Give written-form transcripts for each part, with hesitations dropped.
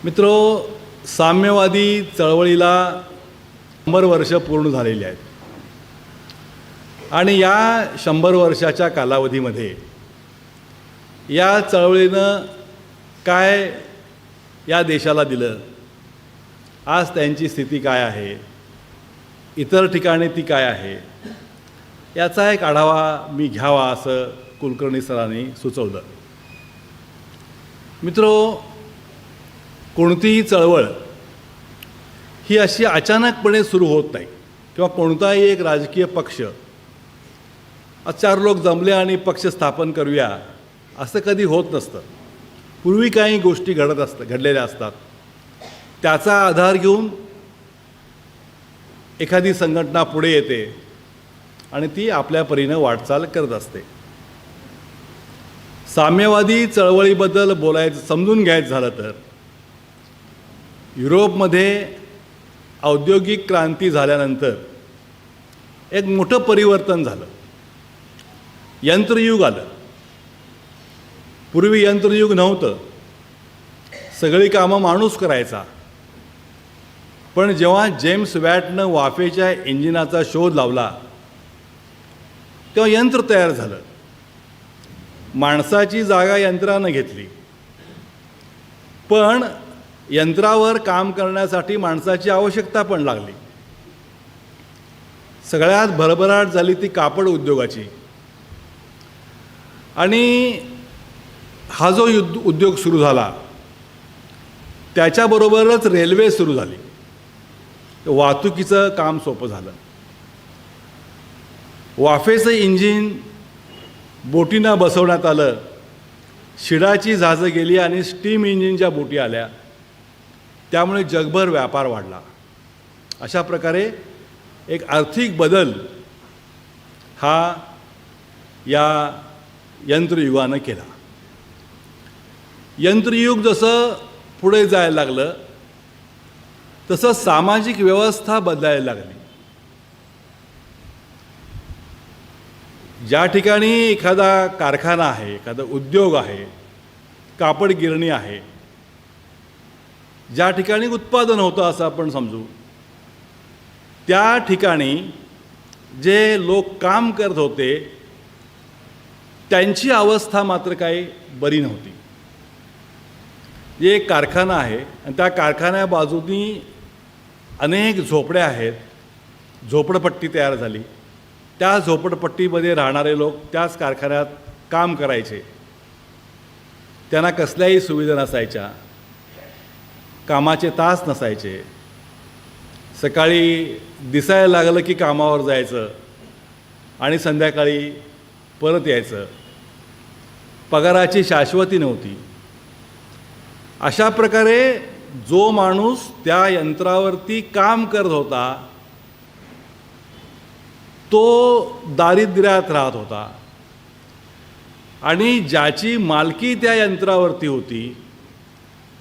मित्रो, साम्यवादी चळवळीला 100 वर्ष पूर्ण झालेली आहेत आणि या 100 वर्षाच्या कालावधीमध्ये या चळवळीनं काय या देशाला दिलं, आज त्यांची स्थिती काय आहे, इतर ठिकाणी ती काय आहे, याचा एक आढावा मी घ्यावा असं कुलकर्णी सरांनी सुचवलं. मित्रो, कोणतीही चळवळ ही अशी अचानकपणे सुरू होत नाही किंवा कोणताही एक राजकीय पक्ष 4 लोक जमले आणि पक्ष स्थापन करूया असं कधी होत नसतं. पूर्वी काही गोष्टी घडलेल्या असतात. त्याचा आधार घेऊन एखादी संघटना पुढे येते आणि ती आपल्या परीनं वाटचाल करत असते. साम्यवादी चळवळीबद्दल बोलायचं, समजून घ्यायचं झालं तर युरोपमध्ये औद्योगिक क्रांती झाल्यानंतर एक मोठं परिवर्तन झालं. यंत्रयुग आलं. पूर्वी यंत्रयुग नव्हतं, सगळी कामं माणूस करायचा. पण जेव्हा जेम्स वॅटनं वाफेच्या इंजिनाचा शोध लावला तेव्हा यंत्र तयार झालं. माणसाची जागा यंत्रानं घेतली, पण यंत्रावर काम करण्यासाठी माणसाची आवश्यकता पण लागली. सगळ्यात भरभराट झाली ती कापड उद्योगाची. आणि हा जो उद्योग सुरू झाला त्याच्याबरोबरच रेल्वे सुरू झाली. वाहतुकीचं काम सोपं झालं. वाफेचं इंजिन बोटींना बसवण्यात आलं. शिडाची जहाजं गेली आणि स्टीम इंजिनच्या बोटी आल्या. त्यामुळे जगभर व्यापार वाढला. अशा प्रकारे एक आर्थिक बदल हा या यंत्रयुगानं केला. यंत्रयुग जसं पुढे जायला लागलं तसं सामाजिक व्यवस्था बदलायला लागली. ज्या ठिकाणी एखादा कारखाना आहे, एखादा उद्योग आहे, कापड गिरणी आहे, ज्या ठिकाणी उत्पादन होतं असं आपण समजू, त्या ठिकाणी जे लोक काम करत होते त्यांची अवस्था मात्र काही बरी नव्हती. जे एक कारखाना आहे आणि त्या कारखान्या बाजूनी अनेक झोपड्या आहेत, झोपडपट्टी तयार झाली. त्या झोपडपट्टीमध्ये राहणारे लोक त्याच कारखान्यात काम करायचे. त्यांना कसल्याही सुविधा नसायच्या, कामाचे तास नसायचे. सकाळी दिसायला लागलं की कामावर जायचं आणि संध्याकाळी परत यायचं. पगाराची शाश्वती नव्हती. अशा प्रकारे जो माणूस त्या यंत्रावरती काम करत होता तो दारिद्र्यात राहत होता आणि ज्याची मालकी त्या यंत्रावरती होती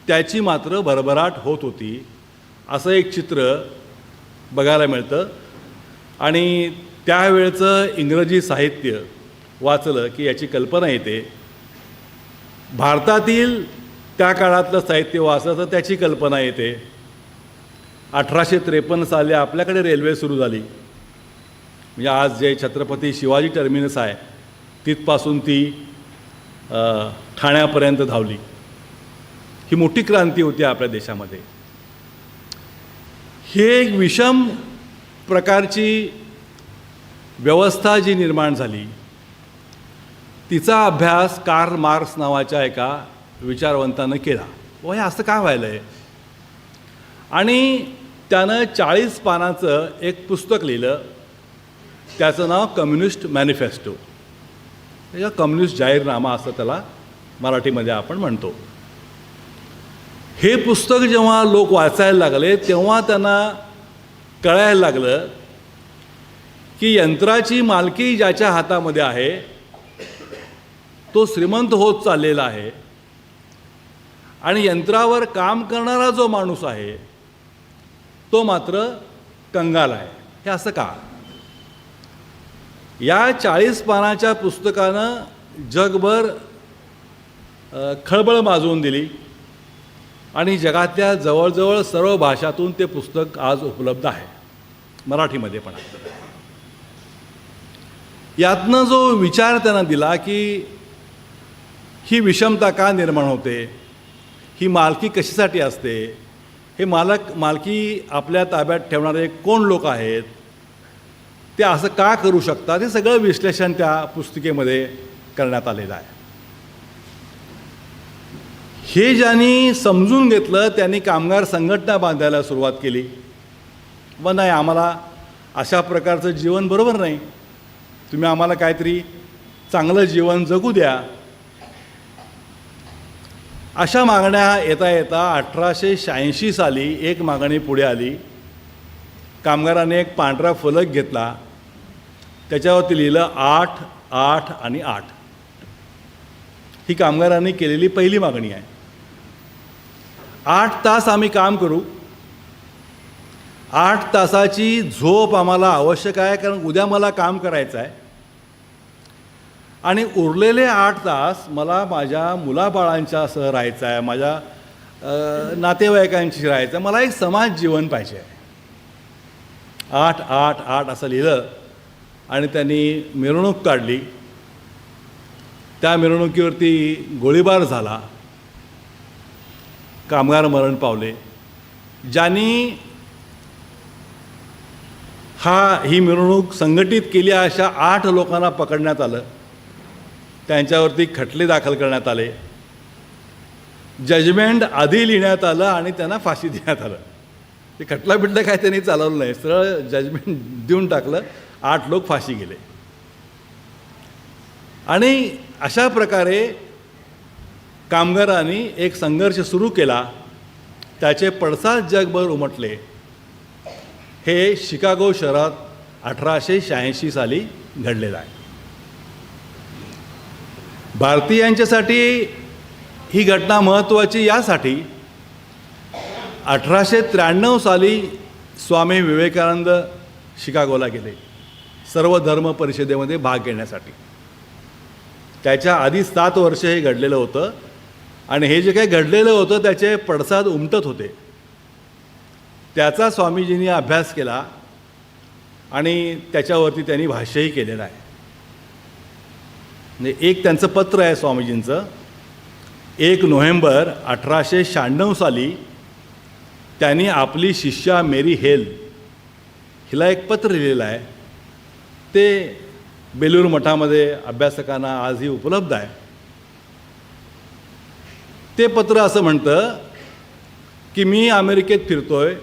त्याची मात्र भरभराट होत होती. असं एक चित्र बघायला मिळतं. आणि त्यावेळचं इंग्रजी साहित्य वाचलं की याची कल्पना येते. भारतातील त्या काळातलं साहित्य वाचलं तर त्याची कल्पना येते. 1853 साली आपल्याकडे रेल्वे सुरू झाली. म्हणजे आज जे छत्रपती शिवाजी टर्मिनस आहे तिथपासून ती ठाण्यापर्यंत धावली. ही मोठी क्रांती होती आपल्या देशामध्ये. ही एक विषम प्रकारची व्यवस्था जी निर्माण झाली तिचा अभ्यास कार्ल मार्क्स नावाच्या एका विचारवंतानं केला. हे असं काय व्हायलं आहे. आणि त्यानं 40 पानाचं एक पुस्तक लिहिलं. त्याचं नाव कम्युनिस्ट मॅनिफेस्टो या कम्युनिस्ट जाहीरनामा असं त्याला मराठीमध्ये आपण म्हणतो. हे पुस्तक जेव्हा लोक वाचायला लागले तेव्हा त्यांना कळायला लागलं की यंत्राची मालकी ज्याच्या हातामध्ये आहे तो श्रीमंत होत चाललेला आहे आणि यंत्रावर काम करणारा जो माणूस आहे तो मात्र कंगाल आहे. हे असं का? या 40 पानाच्या पुस्तकानं जगभर खळबळ माजवून दिली. आणि जगातल्या जवळजवळ सर्व भाषातून ते पुस्तक आज उपलब्ध आहे, मराठीमध्ये पण आहे. यातनं जो विचार त्यांना दिला की ही विषमता का निर्माण होते, ही मालकी कशासाठी असते, हे मालकी आपल्या ताब्यात ठेवणारे कोण लोक आहेत, ते असं का करू शकतात, हे सगळं विश्लेषण त्या पुस्तिकेमध्ये करण्यात आलेलं आहे. हे ज्यांनी समजून घेतलं त्यांनी कामगार संघटना बांधायला सुरुवात केली. व नाही, आम्हाला अशा प्रकारचं जीवन बरोबर नाही, तुम्ही आम्हाला काहीतरी चांगलं जीवन जगू द्या. अशा मागण्या येता येता 1886 साली एक मागणी पुढे आली. कामगारांनी एक पांढरा फलक घेतला, त्याच्यावरती लिहिलं 8, 8 आणि 8. ही कामगारांनी केलेली पहिली मागणी आहे. 8 तास आम्ही काम करू, 8 तासाची झोप आम्हाला आवश्यक आहे, कारण उद्या मला काम करायचं आहे. आणि उरलेले 8 तास मला माझ्या मुलाबाळांच्यासह राहायचं आहे, माझ्या नातेवाईकांशी राहायचं आहे, मला एक समाज जीवन पाहिजे आहे. 8, 8, 8 असं लिहिलं आणि त्यांनी मिरवणूक काढली. त्या मिरवणुकीवरती गोळीबार झाला, कामगार मरण पावले. ज्यांनी ही मिरवणूक संघटित केली अशा 8 लोकांना पकडण्यात आलं, त्यांच्यावरती खटले दाखल करण्यात आले, जजमेंट आधी लिहिण्यात आलं आणि त्यांना फाशी देण्यात आलं. ते खटला बिटलं काय त्यांनी चालवलं नाही, सरळ जजमेंट देऊन टाकलं, 8 लोक फाशी गेले. आणि अशा प्रकारे कामगारांनी एक संघर्ष सुरू केला, त्याचे पडसाद जगभर उमटले. हे शिकागो शहरात 1886 साली घडलेलं आहे. भारतीयांच्यासाठी ही घटना महत्त्वाची यासाठी, 1893 साली स्वामी विवेकानंद शिकागोला गेले सर्व धर्म परिषदेमध्ये भाग घेण्यासाठी. त्याच्या आधी 7 वर्ष हे घडलेलं होतं आणि हे जे काही घडलेलं होतं त्याचे पडसाद उमटत होते. त्याचा स्वामीजींनी अभ्यास केला आणि त्याच्यावरती त्यांनी भाष्यही केलेलं आहे. म्हणजे एक त्यांचं पत्र आहे स्वामीजींचं, 1 नोव्हेंबर 1896 साली त्यांनी आपली शिष्या मेरी हेल हिला एक पत्र लिहिलेलं आहे. ते बेलूर मठामध्ये अभ्यासकांना आजही उपलब्ध आहे. ते पत्र असं म्हणतं की मी अमेरिकेत फिरतोय,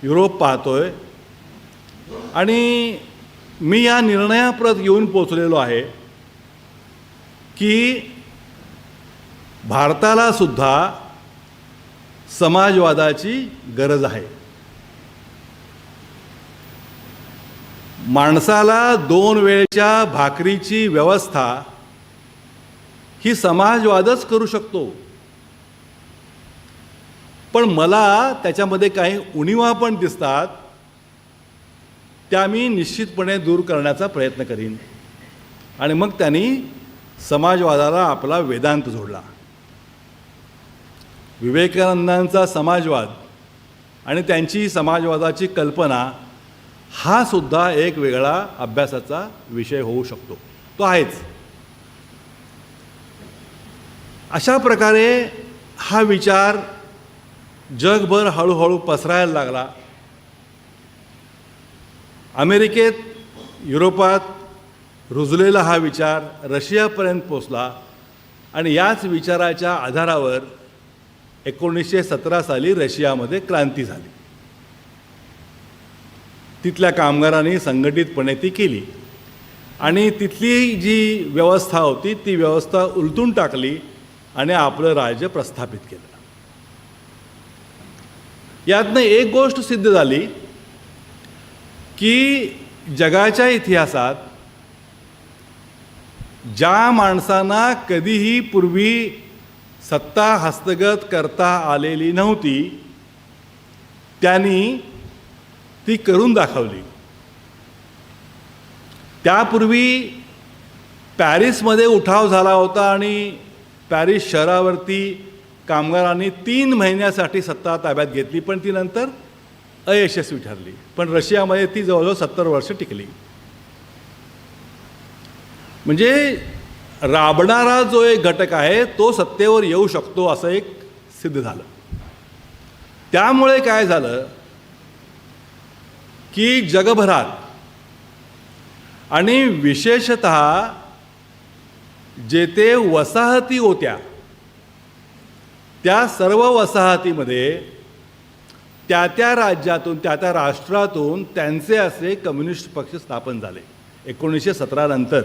युरोप पाहतोय आणि मी या निर्णयाप्रत येऊन पोचलेलो आहे की भारताला सुद्धा समाजवादाची गरज आहे. माणसाला 2 वेळच्या भाकरीची व्यवस्था ही समाजवादच करू शकतो. पण मला त्याच्यामध्ये काही उणिवा पण दिसतात, त्या मी निश्चितपणे दूर करण्याचा प्रयत्न करीन. आणि मग त्यांनी समाजवादाला आपला वेदांत जोडला. विवेकानंदांचा समाजवाद आणि त्यांची समाजवादाची कल्पना हा सुद्धा एक वेगळा अभ्यासाचा विषय होऊ शकतो, तो आहेच. अशा प्रकारे हा विचार जगभर हळूहळू पसरायला लागला. अमेरिकेत, युरोपात रुजलेला हा विचार रशियापर्यंत पोचला आणि याच विचाराच्या आधारावर 1917 साली रशियामध्ये क्रांती झाली. तिथल्या कामगारांनी संघटितपणे ती केली आणि तिथली जी व्यवस्था होती ती व्यवस्था उलटून टाकली आणि आपलं राज्य प्रस्थापित केलं. यातनं एक गोष्ट सिद्ध झाली की जगाच्या इतिहासात ज्या माणसांना कधीही पूर्वी सत्ता हस्तगत करता आलेली नव्हती त्यांनी ती करून दाखवली. त्यापूर्वी पॅरिसमध्ये उठाव झाला होता आणि पॅरिस शहरावरती कामगारांनी 3 महिन्यासाठी सत्ता ताब्यात घेतली, पण ती नंतर अयशस्वी ठरली. पण रशियामध्ये ती जवळजवळ 70 वर्ष टिकली. म्हणजे राबणारा जो एक घटक आहे तो सत्तेवर येऊ शकतो असं एक सिद्ध झालं. त्यामुळे काय झालं की जगभरात आणि विशेषतः जेथे वसाहती होत्या त्या सर्व वसाहतीमध्ये त्या त्या राज्यातून त्या त्या राष्ट्रातून त्यांचे असे कम्युनिस्ट पक्ष स्थापन झाले. 1917 नंतर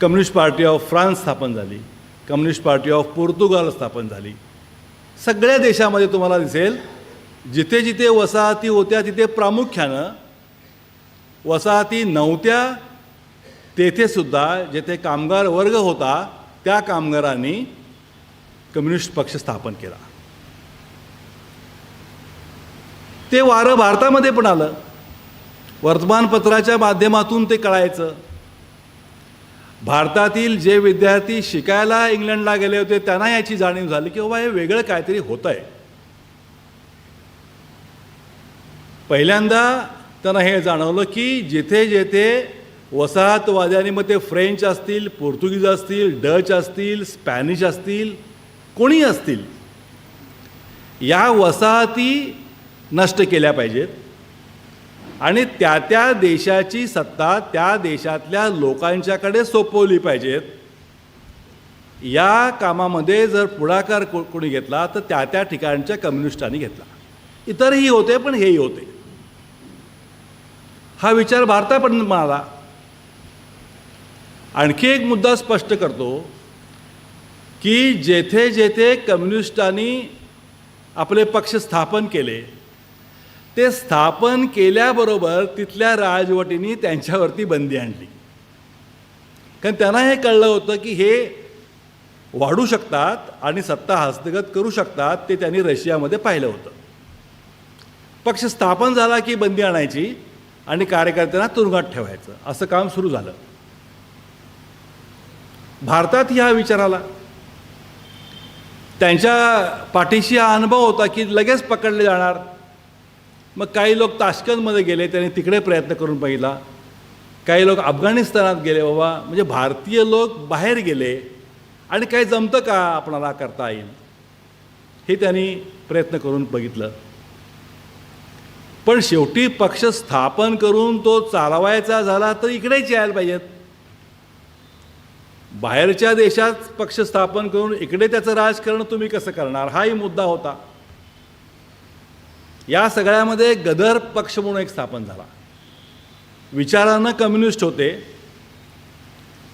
कम्युनिस्ट पार्टी ऑफ फ्रान्स स्थापन झाली, कम्युनिस्ट पार्टी ऑफ पोर्तुगाल स्थापन झाली. सगळ्या देशामध्ये तुम्हाला दिसेल जिथे जिथे वसाहती होत्या तिथे प्रामुख्यानं वसाहती नव्हत्या तेथेसुद्धा जेथे कामगार वर्ग होता त्या कामगारांनी कम्युनिस्ट पक्ष स्थापन केला. ते वारं भारतामध्ये पण आलं. वर्तमानपत्राच्या माध्यमातून ते कळायचं. भारतातील जे विद्यार्थी शिकायला इंग्लंडला गेले होते त्यांना याची जाणीव झाली की बाबा हे वेगळं काहीतरी होतं आहे. पहिल्यांदा त्यांना हे जाणवलं की जिथे जिथे वसाहतवाद्यांनी, मग ते फ्रेंच असतील, पोर्तुगीज असतील, डच असतील, स्पॅनिश असतील, कोणी असतील, या वसाहती नष्ट केल्या पाहिजेत आणि त्या त्या देशाची सत्ता त्या देशातल्या लोकांच्याकडे सोपवली पाहिजेत. या कामामध्ये जर पुढाकार कोणी घेतला तर त्या त्या ठिकाणच्या कम्युनिस्टांनी घेतला. इतरही होते पण हेही होते. हा विचार भारतापर्यंत आला. आणखी एक मुद्दा स्पष्ट करतो की जेथे जेथे कम्युनिस्टांनी आपले पक्ष स्थापन केले ते स्थापन केल्याबरोबर तिथल्या राजवटींनी त्यांच्यावरती बंदी आणली. कारण त्यांना हे कळलं होतं की हे वाढू शकतात आणि सत्ता हस्तगत करू शकतात. ते त्यांनी रशियामध्ये पाहिलं होतं. पक्ष स्थापन झाला की बंदी आणायची आणि कार्यकर्त्यांना तुरुंगात ठेवायचं, असं काम सुरू झालं. भारतात हा विचार आला. त्यांच्या पाठीशी हा अनुभव होता की लगेच पकडले जाणार. मग काही लोक ताश्कंदमध्ये गेले, त्यांनी तिकडे प्रयत्न करून पाहिला. काही लोक अफगाणिस्तानात गेले. बाबा म्हणजे भारतीय लोक बाहेर गेले आणि काही जमतं का आपणाला करता येईल हे त्यांनी प्रयत्न करून बघितलं. पण शेवटी पक्ष स्थापन करून तो चालवायचा झाला तर इकडेच यायला पाहिजेत. बाहेरच्या देशात पक्ष स्थापन करून इकडे त्याचं राजकारण तुम्ही कसं करणार, हाही मुद्दा होता. या सगळ्यामध्ये गदर पक्ष म्हणून एक स्थापन झाला. विचारानं कम्युनिस्ट होते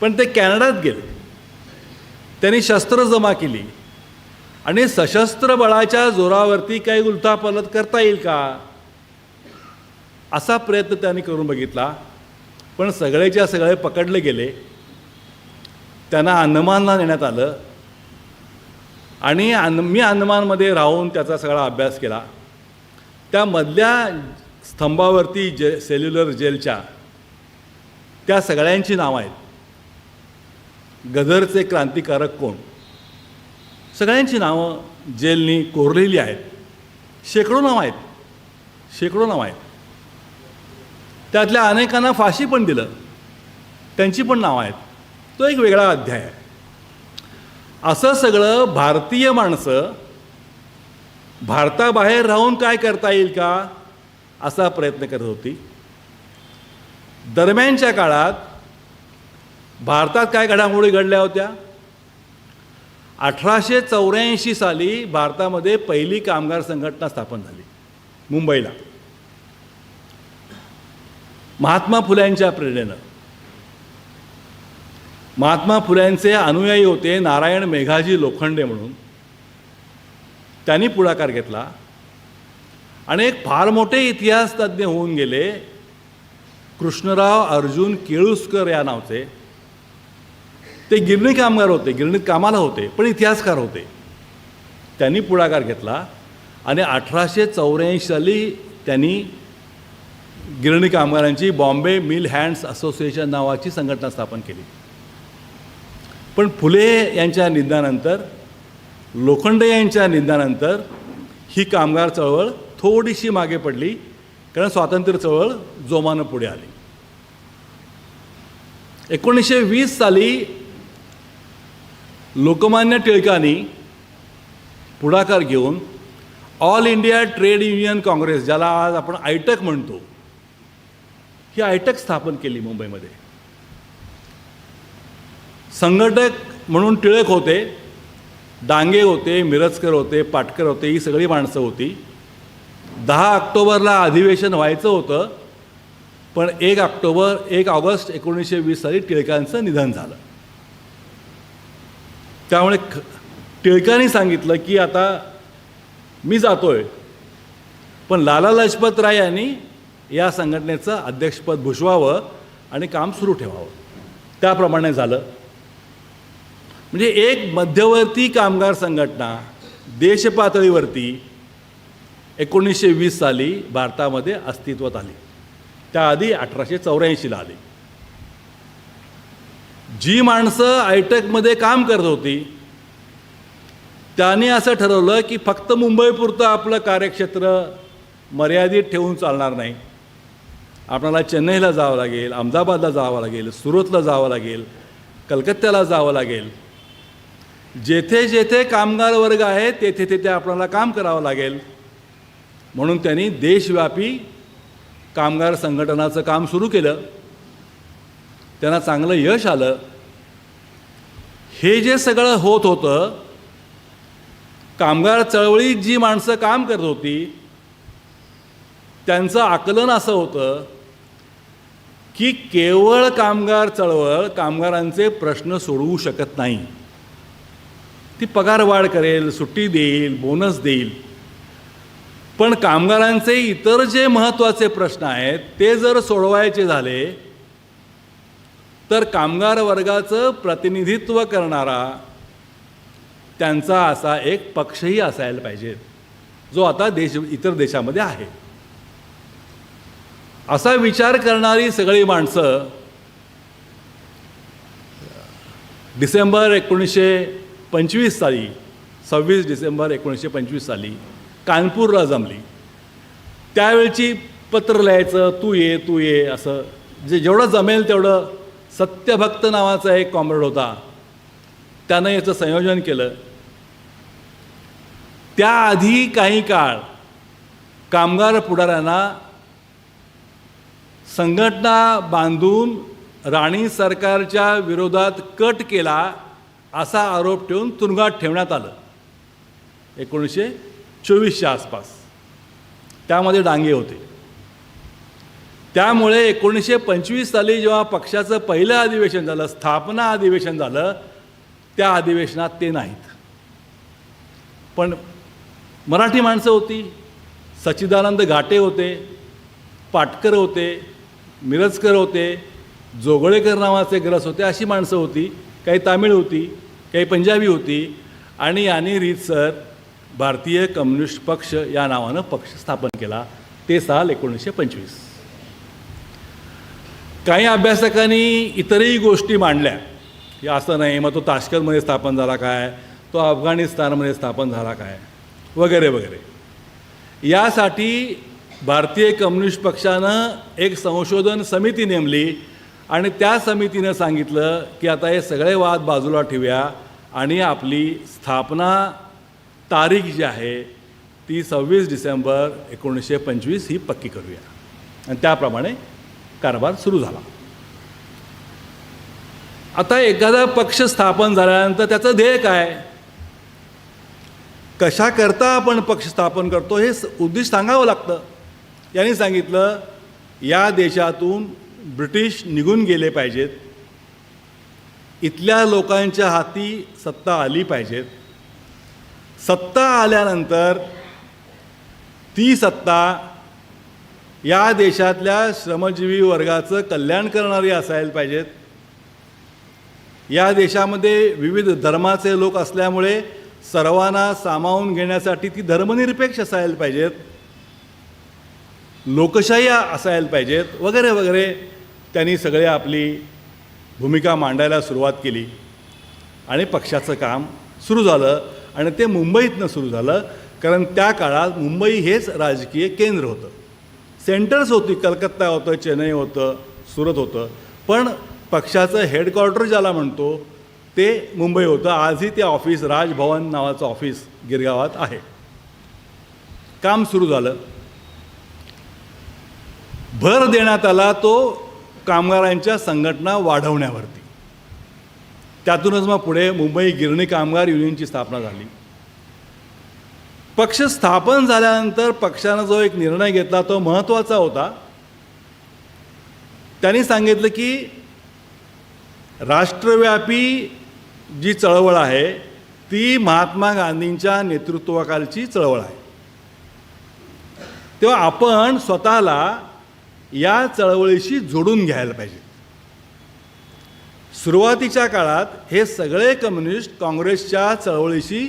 पण ते कॅनडात गेले. त्यांनी शस्त्र जमा केली आणि सशस्त्र बळाच्या जोरावरती काही उलथापालथ करता येईल का असा प्रयत्न त्यांनी करून बघितला. पण सगळेच्या सगळे पकडले गेले. त्यांना अंदमानला नेण्यात आलं आणि मी अंदमानमध्ये राहून त्याचा सगळा अभ्यास केला. त्या मधल्या स्तंभावरती सेल्युलर जेलच्या त्या सगळ्यांची नावं आहेत. गदरचे क्रांतिकारक कोण, सगळ्यांची नावं जेलनी कोरलेली आहेत. शेकडो नावं आहेत. त्यातल्या अनेकांना फाशी पण दिलं, त्यांची पण नावं आहेत. तो एक वेगळा अध्याय आहे. असं सगळं भारतीय माणसं भारताबाहेर राहून काय करता येईल का असा प्रयत्न करत होती. दरम्यानच्या काळात भारतात काय घडामोडी घडल्या होत्या. 1884 साली भारतामध्ये पहिली कामगार संघटना स्थापन झाली मुंबईला, महात्मा फुल्यांच्या प्रेरणेनं. महात्मा फुल्यांचे अनुयायी होते नारायण मेघाजी लोखंडे म्हणून. त्यांनी पुढाकार घेतला आणि एक फार मोठे इतिहास तज्ज्ञ होऊन गेले कृष्णराव अर्जुन केळुस्कर या नावचे. ते गिरणी कामगार होते, गिरणीत कामाला होते पण इतिहासकार होते. त्यांनी पुढाकार घेतला आणि 1884 साली त्यांनी गिरणी कामगारांची बॉम्बे मिल हँड्स असोसिएशन नावाची संघटना स्थापन केली. पण फुले यांच्या निधनानंतर लोखंडे यांच्या निधनानंतर ही कामगार चळवळ थोडीशी मागे पडली, कारण स्वातंत्र्य चळवळ जोमानं पुढे आली. 1920 साली लोकमान्य टिळकांनी पुढाकार घेऊन all India trade union Congress, ज्याला आज आपण आयटक म्हणतो, ही आयटक स्थापन केली मुंबईमध्ये. संघटक म्हणून टिळक होते, डांगे होते, मिरजकर होते, पाटकर होते, ही सगळी माणसं होती. 10 ऑक्टोबरला अधिवेशन व्हायचं होतं, पण 1 ऑगस्ट 1920 साली टिळकांचं निधन झालं. त्यामुळे टिळकांनी सांगितलं की आता मी जातोय, पण लाला लजपत राय यांनी या संघटनेचं अध्यक्षपद भूषवावं आणि काम सुरू ठेवावं. त्याप्रमाणे झालं. म्हणजे एक मध्यवर्ती कामगार संघटना देशपातळीवरती 1920 साली भारतामध्ये अस्तित्वात आली. त्याआधी 1884ला आली. जी माणसं आयटकमध्ये काम करत होती त्यांनी असं ठरवलं की फक्त मुंबईपुरतं आपलं कार्यक्षेत्र मर्यादित ठेवून चालणार नाही. आपल्याला चेन्नईला जावं लागेल, अहमदाबादला जावं लागेल, सुरतला जावं लागेल, कलकत्त्याला जावं लागेल. जेथे जेथे कामगार वर्ग आहे तेथे तेथे आपल्याला काम करावं लागेल. म्हणून त्यांनी देशव्यापी कामगार संघटनाचं काम सुरू केलं. त्यांना चांगलं यश आलं. हे जे सगळं होत होतं, कामगार चळवळीत जी माणसं काम करत होती त्यांचं आकलन असं होतं की केवळ कामगार चळवळ कामगारांचे प्रश्न सोडवू शकत नाही. ती पगारवाढ करेल, सुट्टी देईल, बोनस देईल, पण कामगारांचे इतर जे महत्त्वाचे प्रश्न आहेत ते जर सोडवायचे झाले तर कामगार वर्गाचं प्रतिनिधित्व करणारा त्यांचा असा एक पक्षही असायला पाहिजे, जो आता इतर देशामध्ये आहे. असा विचार करणारी सगळी माणसं डिसेंबर 1925 साली 26 डिसेंबर 1925 साली कानपूरला जमली. त्यावेळची पत्र लिहायचं, तू ये असं जेवढं जमेल तेवढं. सत्यभक्त नावाचा एक कॉम्रेड होता, त्यानं याचं संयोजन केलं. त्याआधी काही काळ कामगार पुढाऱ्यांना संघटना बांधून राणी सरकारच्या विरोधात कट केला असा आरोप ठेवून तुरुंगात ठेवण्यात आलं 1924च्या आसपास. त्यामध्ये डांगे होते. त्यामुळे 1925 साली जेव्हा पक्षाचं पहिलं अधिवेशन झालं, स्थापना अधिवेशन झालं, त्या अधिवेशनात ते नाहीत. पण मराठी माणसं होती, सच्चिदानंद घाटे होते, पाटकर होते, मिरजकर होते, जोगळेकर नावाचे ग्रस होते, अशी माणसं होती. काही तामिळ होती, काही पंजाबी होती. आणि यांनी रीतसर भारतीय कम्युनिस्ट पक्ष या नावानं पक्ष स्थापन केला. ते साल 1925. काही अभ्यासकांनी इतरही गोष्टी मांडल्या की असं नाही, मग तो ताश्कंदमध्ये स्थापन झाला काय, तो अफगाणिस्तानमध्ये स्थापन झाला काय, वगैरे वगैरे. यासाठी भारतीय कम्युनिस्ट पक्षानं एक संशोधन समिती नेमली आणि त्या समितीनं सांगितलं की आता हे सगळे वाद बाजूला ठेवूया आणि आपली स्थापना तारीख जी आहे ती 26 डिसेंबर 1925 ही पक्की करूया. आणि त्याप्रमाणे कारभार सुरू झाला. आता एखादा पक्ष स्थापन झाल्यानंतर त्याचं ध्येय काय, कशाकरता आपण पक्ष स्थापन करतो हे उद्दिष्ट सांगावं लागतं. यांनी सांगितलं या देशातून ब्रिटिश निघून गेले पाहिजेत, इथल्या लोकांच्या हाती सत्ता आली पाहिजेत. सत्ता आल्यानंतर ती सत्ता या देशातल्या श्रमजीवी वर्गाचं कल्याण करणारी असायला पाहिजेत. या देशामध्ये विविध धर्माचे लोक असल्यामुळे सर्वांना सामावून घेण्यासाठी ती धर्मनिरपेक्ष असायला पाहिजेत, लोकशाही असायला पाहिजेत, वगैरे वगैरे. त्यांनी सगळे आपली भूमिका मांडायला सुरुवात केली आणि पक्षाचं काम सुरू झालं. आणि ते मुंबईतनं सुरू झालं, कारण त्या काळात मुंबई हेच राजकीय केंद्र होतं. सेंटर्स होती, कलकत्ता होतं, चेन्नई होतं, सुरत होतं, पण पक्षाचं हेडक्वार्टर ज्याला म्हणतो ते मुंबई होतं. आजही ते ऑफिस, राजभवन नावाचं ऑफिस गिरगावात आहे. काम सुरू झालं, भर देण्यात आला तो कामगारांच्या संघटना वाढवण्यावरती. त्यातूनच मग पुढे मुंबई गिरणी कामगार युनियनची स्थापना झाली. पक्ष स्थापन झाल्यानंतर पक्षानं जो एक निर्णय घेतला तो महत्त्वाचा होता. त्यांनी सांगितलं की राष्ट्रव्यापी जी चळवळ आहे ती महात्मा गांधींच्या नेतृत्वाखालची चळवळ आहे. तेव्हा आपण स्वतःला या चळवळीशी जोडून घ्यायला पाहिजे. सुरुवातीच्या काळात हे सगळे कम्युनिस्ट काँग्रेसच्या चळवळीशी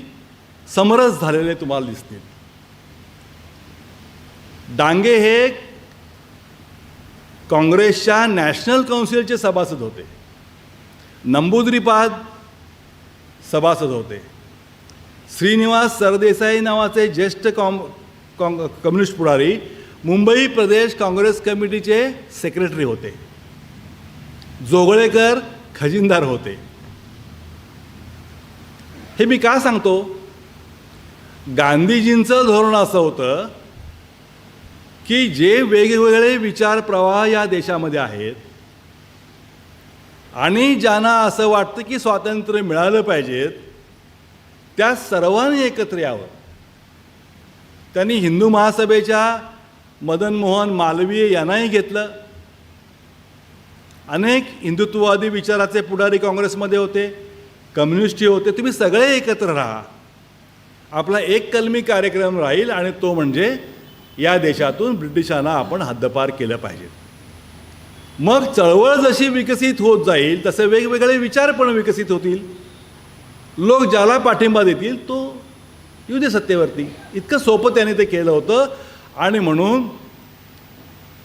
समरस झालेले तुम्हाला दिसतील. डांगे हे काँग्रेसच्या नॅशनल काउन्सिलचे सभासद होते, नंबूद्रीपाद सभासद होते, श्रीनिवास सरदेसाई नावाचे ज्येष्ठ कम्युनिस्ट पुढारी मुंबई प्रदेश काँग्रेस कमिटीचे सेक्रेटरी होते, जोगळेकर खजिनदार होते. हे मी का सांगतो? गांधीजींचं धोरण असं होतं की जे वेगवेगळे विचार प्रवाह या देशामध्ये आहेत आणि ज्यांना असं वाटतं की स्वातंत्र्य मिळालं पाहिजेत, त्या सर्वांनी एकत्र यावं. त्यांनी हिंदू महासभेच्या मदन मोहन मालवीय यांनाही घेतलं. अनेक हिंदुत्ववादी विचाराचे पुढारी काँग्रेसमध्ये होते, कम्युनिस्टही होते. तुम्ही सगळे एकत्र राहा. आपला एक कलमी कार्यक्रम राहील आणि तो म्हणजे या देशातून ब्रिटिशांना आपण हद्दपार केलं पाहिजे. मग चळवळ जशी विकसित होत जाईल तसे वेगवेगळे विचार पण विकसित होतील. लोक ज्याला पाठिंबा देतील तो येऊ दे सत्तेवरती. इतकं सोपं त्याने ते केलं होतं. आणि म्हणून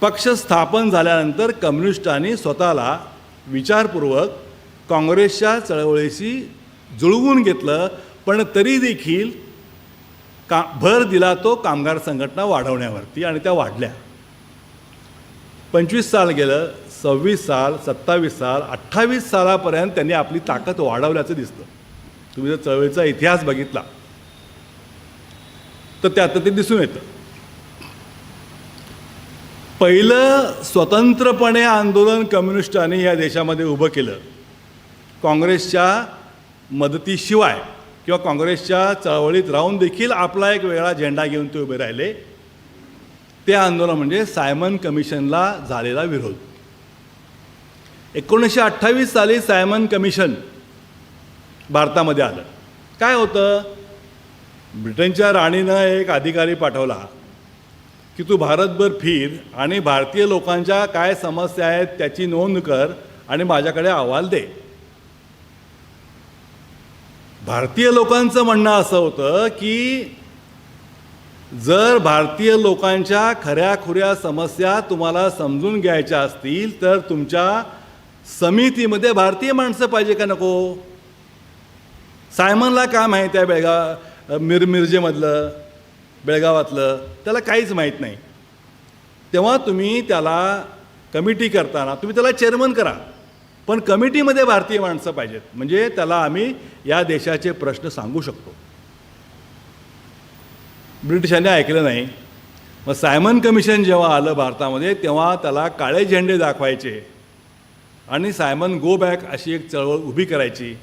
पक्ष स्थापन झाल्यानंतर कम्युनिस्टांनी स्वतःला विचारपूर्वक काँग्रेसच्या चळवळीशी जुळवून घेतलं, पण तरी देखील भर दिला तो कामगार संघटना वाढवण्यावरती आणि त्या वाढल्या. 25 साल गेलं, 26 साल, 27 साल, 28 सालापर्यंत त्यांनी आपली ताकद वाढवल्याचं दिसतं. तुम्ही जर चळवळीचा इतिहास बघितला तर त्यात ते दिसून येतं. पहिलं स्वतंत्रपणे आंदोलन कम्युनिस्टांनी या देशामध्ये उभं केलं काँग्रेसच्या मदतीशिवाय किंवा काँग्रेसच्या चळवळीत राहून देखील आपला एक वेगळा झेंडा घेऊन ते उभे राहिले. ते आंदोलन म्हणजे सायमन कमिशनला झालेला विरोध. 1928 साली सायमन कमिशन भारतामध्ये आलं. काय होतं? ब्रिटनच्या राणीनं एक अधिकारी पाठवला की तू भारतभर फिर आणि भारतीय लोकांच्या काय समस्या आहेत त्याची नोंद कर आणि माझ्याकडे अहवाल दे. भारतीय लोकांचं म्हणणं असं होतं की जर भारतीय लोकांच्या खऱ्याखुऱ्या समस्या तुम्हाला समजून घ्यायच्या असतील तर तुमच्या समितीमध्ये भारतीय माणसं पाहिजे का नको? सायमनला काय माहीत आहे मिरजेमधलं, बेळगावातलं? त्याला काहीच माहीत नाही. तेव्हा तुम्ही त्याला कमिटी करताना तुम्ही त्याला चेअरमन करा, पण कमिटीमध्ये भारतीय माणसं पाहिजेत, म्हणजे त्याला आम्ही या देशाचे प्रश्न सांगू शकतो. ब्रिटिशांनी ऐकलं नाही. मग सायमन कमिशन जेव्हा आलं भारतामध्ये तेव्हा त्याला काळे झेंडे दाखवायचे आणि सायमन गो बॅक अशी एक चळवळ उभी करायची.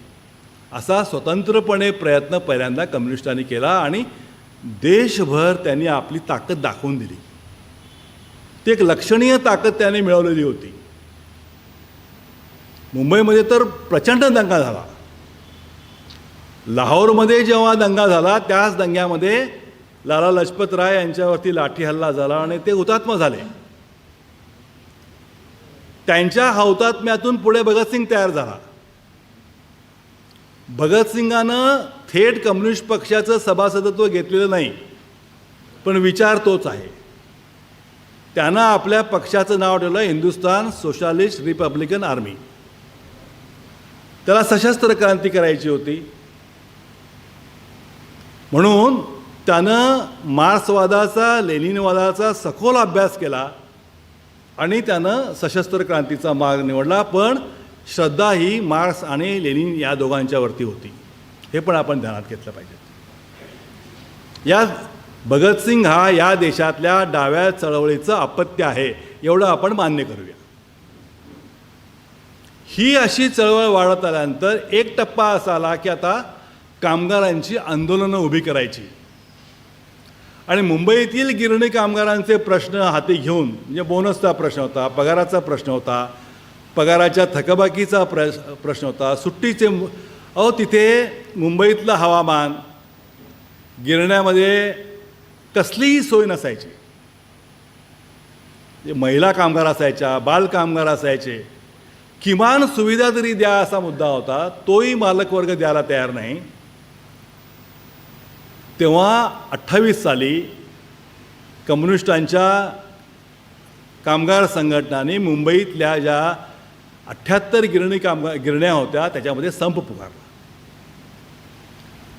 असा स्वतंत्रपणे प्रयत्न पहिल्यांदा कम्युनिस्टांनी केला आणि देशभर त्यांनी आपली ताकद दाखवून दिली. ती एक लक्षणीय ताकद त्याने मिळवलेली होती. मुंबईमध्ये तर प्रचंड दंगा झाला. लाहोरमध्ये जेव्हा दंगा झाला त्याच दंग्यामध्ये लाला लजपत राय यांच्यावरती लाठी हल्ला झाला आणि ते हुतात्मा झाले. त्यांच्या हौतात्म्यातून पुढे भगतसिंग तयार झाला. भगतसिंगानं थेट कम्युनिस्ट पक्षाचं सभासदत्व घेतलेलं नाही, पण विचार तोच आहे. त्यानं आपल्या पक्षाचं नाव ठेवलं हिंदुस्तान सोशलिस्ट रिपब्लिकन आर्मी. त्याला सशस्त्र क्रांती करायची होती. म्हणून त्यानं मार्क्सवादाचा लेनिनवादाचा सखोल अभ्यास केला आणि त्यानं सशस्त्र क्रांतीचा मार्ग निवडला. पण श्रद्धा ही मार्क्स आणि लेनिन या दोघांच्यावरती होती, हे पण आपण ध्यानात घेतलं पाहिजे. या भगतसिंग हा या देशातल्या डाव्या चळवळीचं अपत्य आहे एवढं आपण मान्य करूया. ही अशी चळवळ वाढत आल्यानंतर एक टप्पा असा आला की आता कामगारांची आंदोलनं उभी करायची आणि मुंबईतील गिरणी कामगारांचे प्रश्न हाती घेऊन, म्हणजे बोनसचा प्रश्न होता, पगाराचा प्रश्न होता, पगाराच्या थकबाकीचा प्रश्न होता, सुट्टीचे. तिथे मुंबईतलं हवामान, गिरण्यामध्ये कसलीही सोय नसायची. महिला कामगार असायच्या, बाल कामगार असायचे, किमान सुविधा तरी द्या असा मुद्दा होता, तोही मालकवर्ग द्यायला तयार नाही. तेव्हा 28 साली कम्युनिस्टांच्या कामगार संघटनांनी मुंबईतल्या ज्या 78 गिरण्या होत्या त्याच्यामध्ये संप पुकारला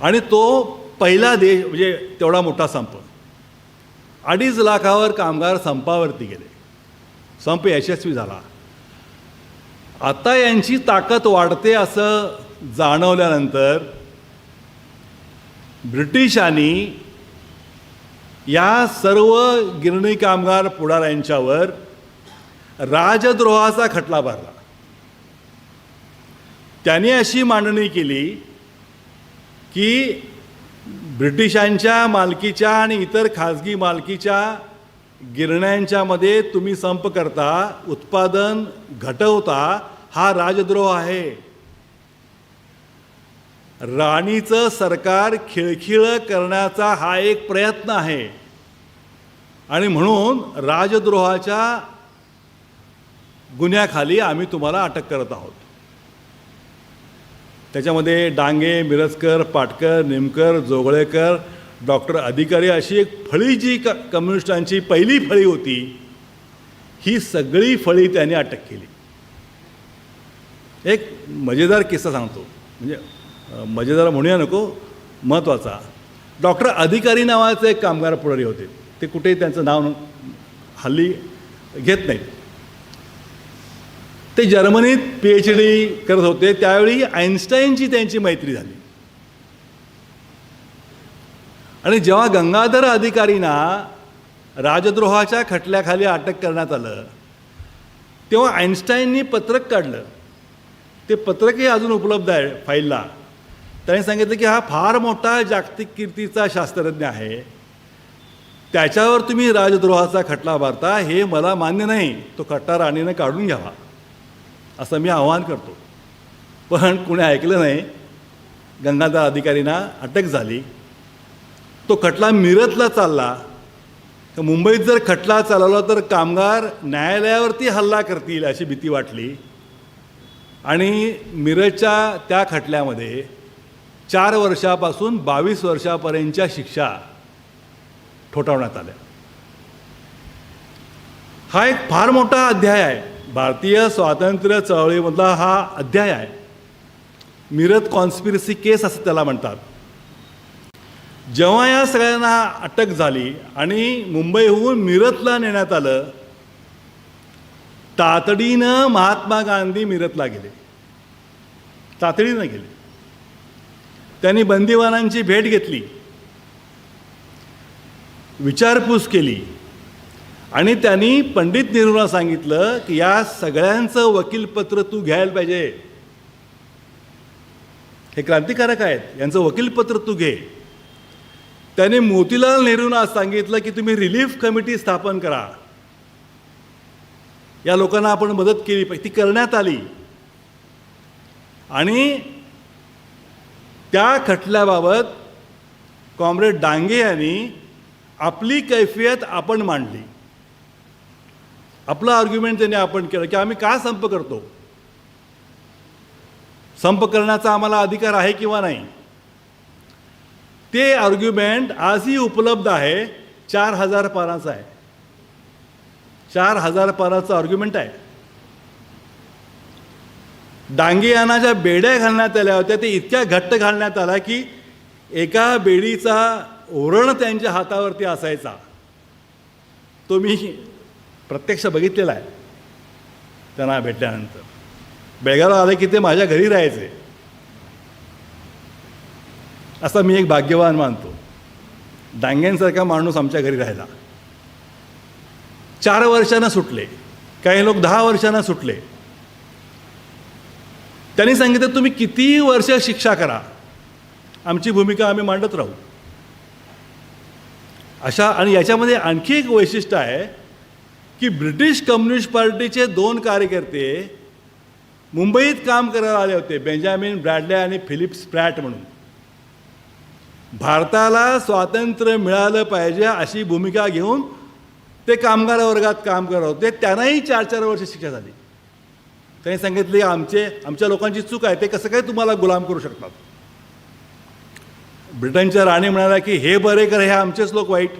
आणि तो पहिला देश, म्हणजे तेवढा मोठा संप. 2.5 लाखावर कामगार संपावरती गेले. संप यशस्वी झाला. आता यांची ताकद वाढते असं जाणवल्यानंतर ब्रिटिशांनी या सर्व गिरणी कामगार पुढाऱ्यांच्यावर राजद्रोहाचा खटला भरला. त्यांनी अशी मांडणी केली की ब्रिटिशांच्या मालकीच्या आणि इतर खाजगी मालकीच्या गिरण्यांच्यामध्ये तुम्ही संप करता, उत्पादन घटवता, हा राजद्रोह आहे. राणीचं सरकार खिळखिळं करण्याचा हा एक प्रयत्न आहे आणि म्हणून राजद्रोहाच्या गुन्ह्याखाली आम्ही तुम्हाला अटक करत आहोत. त्याच्यामध्ये डांगे, मिरजकर, पाटकर, निमकर, जोगळेकर, डॉक्टर अधिकारी अशी एक फळी जी कम्युनिस्टांची पहिली फळी होती, ही सगळी फळी त्यांनी अटक केली. एक मजेदार किस्सा सांगतो, म्हणजे मजेदार म्हणूया नको, महत्त्वाचा. डॉक्टर अधिकारी नावाचे एक कामगार पुढारी होते. ते कुठेही त्यांचं नाव हल्ली घेत नाहीत. ते जर्मनीत PhD करत होते. त्यावेळी आईन्स्टाईनची त्यांची मैत्री झाली आणि जेव्हा गंगाधर अधिकारींना राजद्रोहाच्या खटल्याखाली अटक करण्यात आलं तेव्हा आईन्स्टाईननी पत्रक काढलं. ते पत्रकही अजून उपलब्ध आहे फाईलला. त्यांनी सांगितलं की हा फार मोठा जागतिक कीर्तीचा शास्त्रज्ञ आहे, त्याच्यावर तुम्ही राजद्रोहाचा खटला भरता, हे मला मान्य नाही. तो खटला राणीनं काढून घ्यावा असं मी आवाहन करतो. पण कुणी ऐकलं नाही. गंगाधर अधिकारींना अटक झाली. तो खटला मिरजला चालला. तर मुंबईत जर खटला चालवला तर कामगार न्यायालयावरती हल्ला करतील अशी भीती वाटली आणि मिरजच्या त्या खटल्यामध्ये 4 वर्षापासून 22 वर्षापर्यंतच्या शिक्षा ठोठावण्यात आल्या. हा एक फार मोठा अध्याय आहे. भारतीय स्वातंत्र्य चळवळीमधला हा अध्याय आहे. मिरज कॉन्स्पिरसी केस असं त्याला म्हणतात. जेव्हा या सगळ्यांना अटक झाली आणि मुंबईहून मिरजला नेण्यात आलं, तातडीनं महात्मा गांधी मिरजला गेले. तातडीनं गेले. त्यांनी बंदिवानांची भेट घेतली, विचारपूस केली आणि त्यांनी पंडित नेहरूंना सांगितलं की या सगळ्यांचं वकीलपत्र तू घ्यायला पाहिजे. हे क्रांतिकारक आहेत, यांचं वकीलपत्र तू घे. त्याने मोतीलाल नेहरूंना सांगितलं की तुम्ही रिलीफ कमिटी स्थापन करा, या लोकांना आपण मदत केली पाहिजे. ती करण्यात आली आणि त्या खटल्याबाबत कॉम्रेड डांगे यांनी आपली कैफियत आपण मांडली. आपलं आर्ग्युमेंट त्यांनी आपण केलं की आम्ही का संप करतो, संप करण्याचा आम्हाला अधिकार आहे किंवा नाही. ते आर्ग्युमेंट आजही उपलब्ध आहे. 4000 पानाचं आहे. 4000 पानाचं आर्ग्युमेंट आहे. डांगे यांना ज्या बेड्या घालण्यात आल्या होत्या ते इतक्या घट्ट घालण्यात आल्या की एका बेडीचा ओरण त्यांच्या हातावरती असायचा, तो मी प्रत्यक्ष बघितलेला आहे. त्यांना भेटल्यानंतर बेळगावला आले की ते माझ्या घरी राहायचे. असा मी एक भाग्यवान मानतो. डांग्यांसारखा माणूस आमच्या घरी राहिला. 4 वर्षांना सुटले, काही लोक 10 वर्षांना सुटले. त्यांनी सांगितलं तुम्ही किती वर्ष शिक्षा करा, आमची भूमिका आम्ही मांडत राहू. अशा आणि याच्यामध्ये आणखी एक वैशिष्ट्य आहे की ब्रिटिश कम्युनिस्ट पार्टीचे 2 कार्यकर्ते मुंबईत काम करायला आले होते, बेंजामिन ब्रॅडले आणि फिलिप स्प्रॅट म्हणून. भारताला स्वातंत्र्य मिळालं पाहिजे अशी भूमिका घेऊन ते कामगार वर्गात काम करत होते. त्यांनाही 4-4 वर्ष शिक्षा झाली. त्यांनी सांगितले आमच्या लोकांची चूक आहे, ते कसं काय तुम्हाला गुलाम करू शकतात. ब्रिटनच्या राणी म्हणाल्या की हे बरे कर, हे आमचेच लोक वाईट,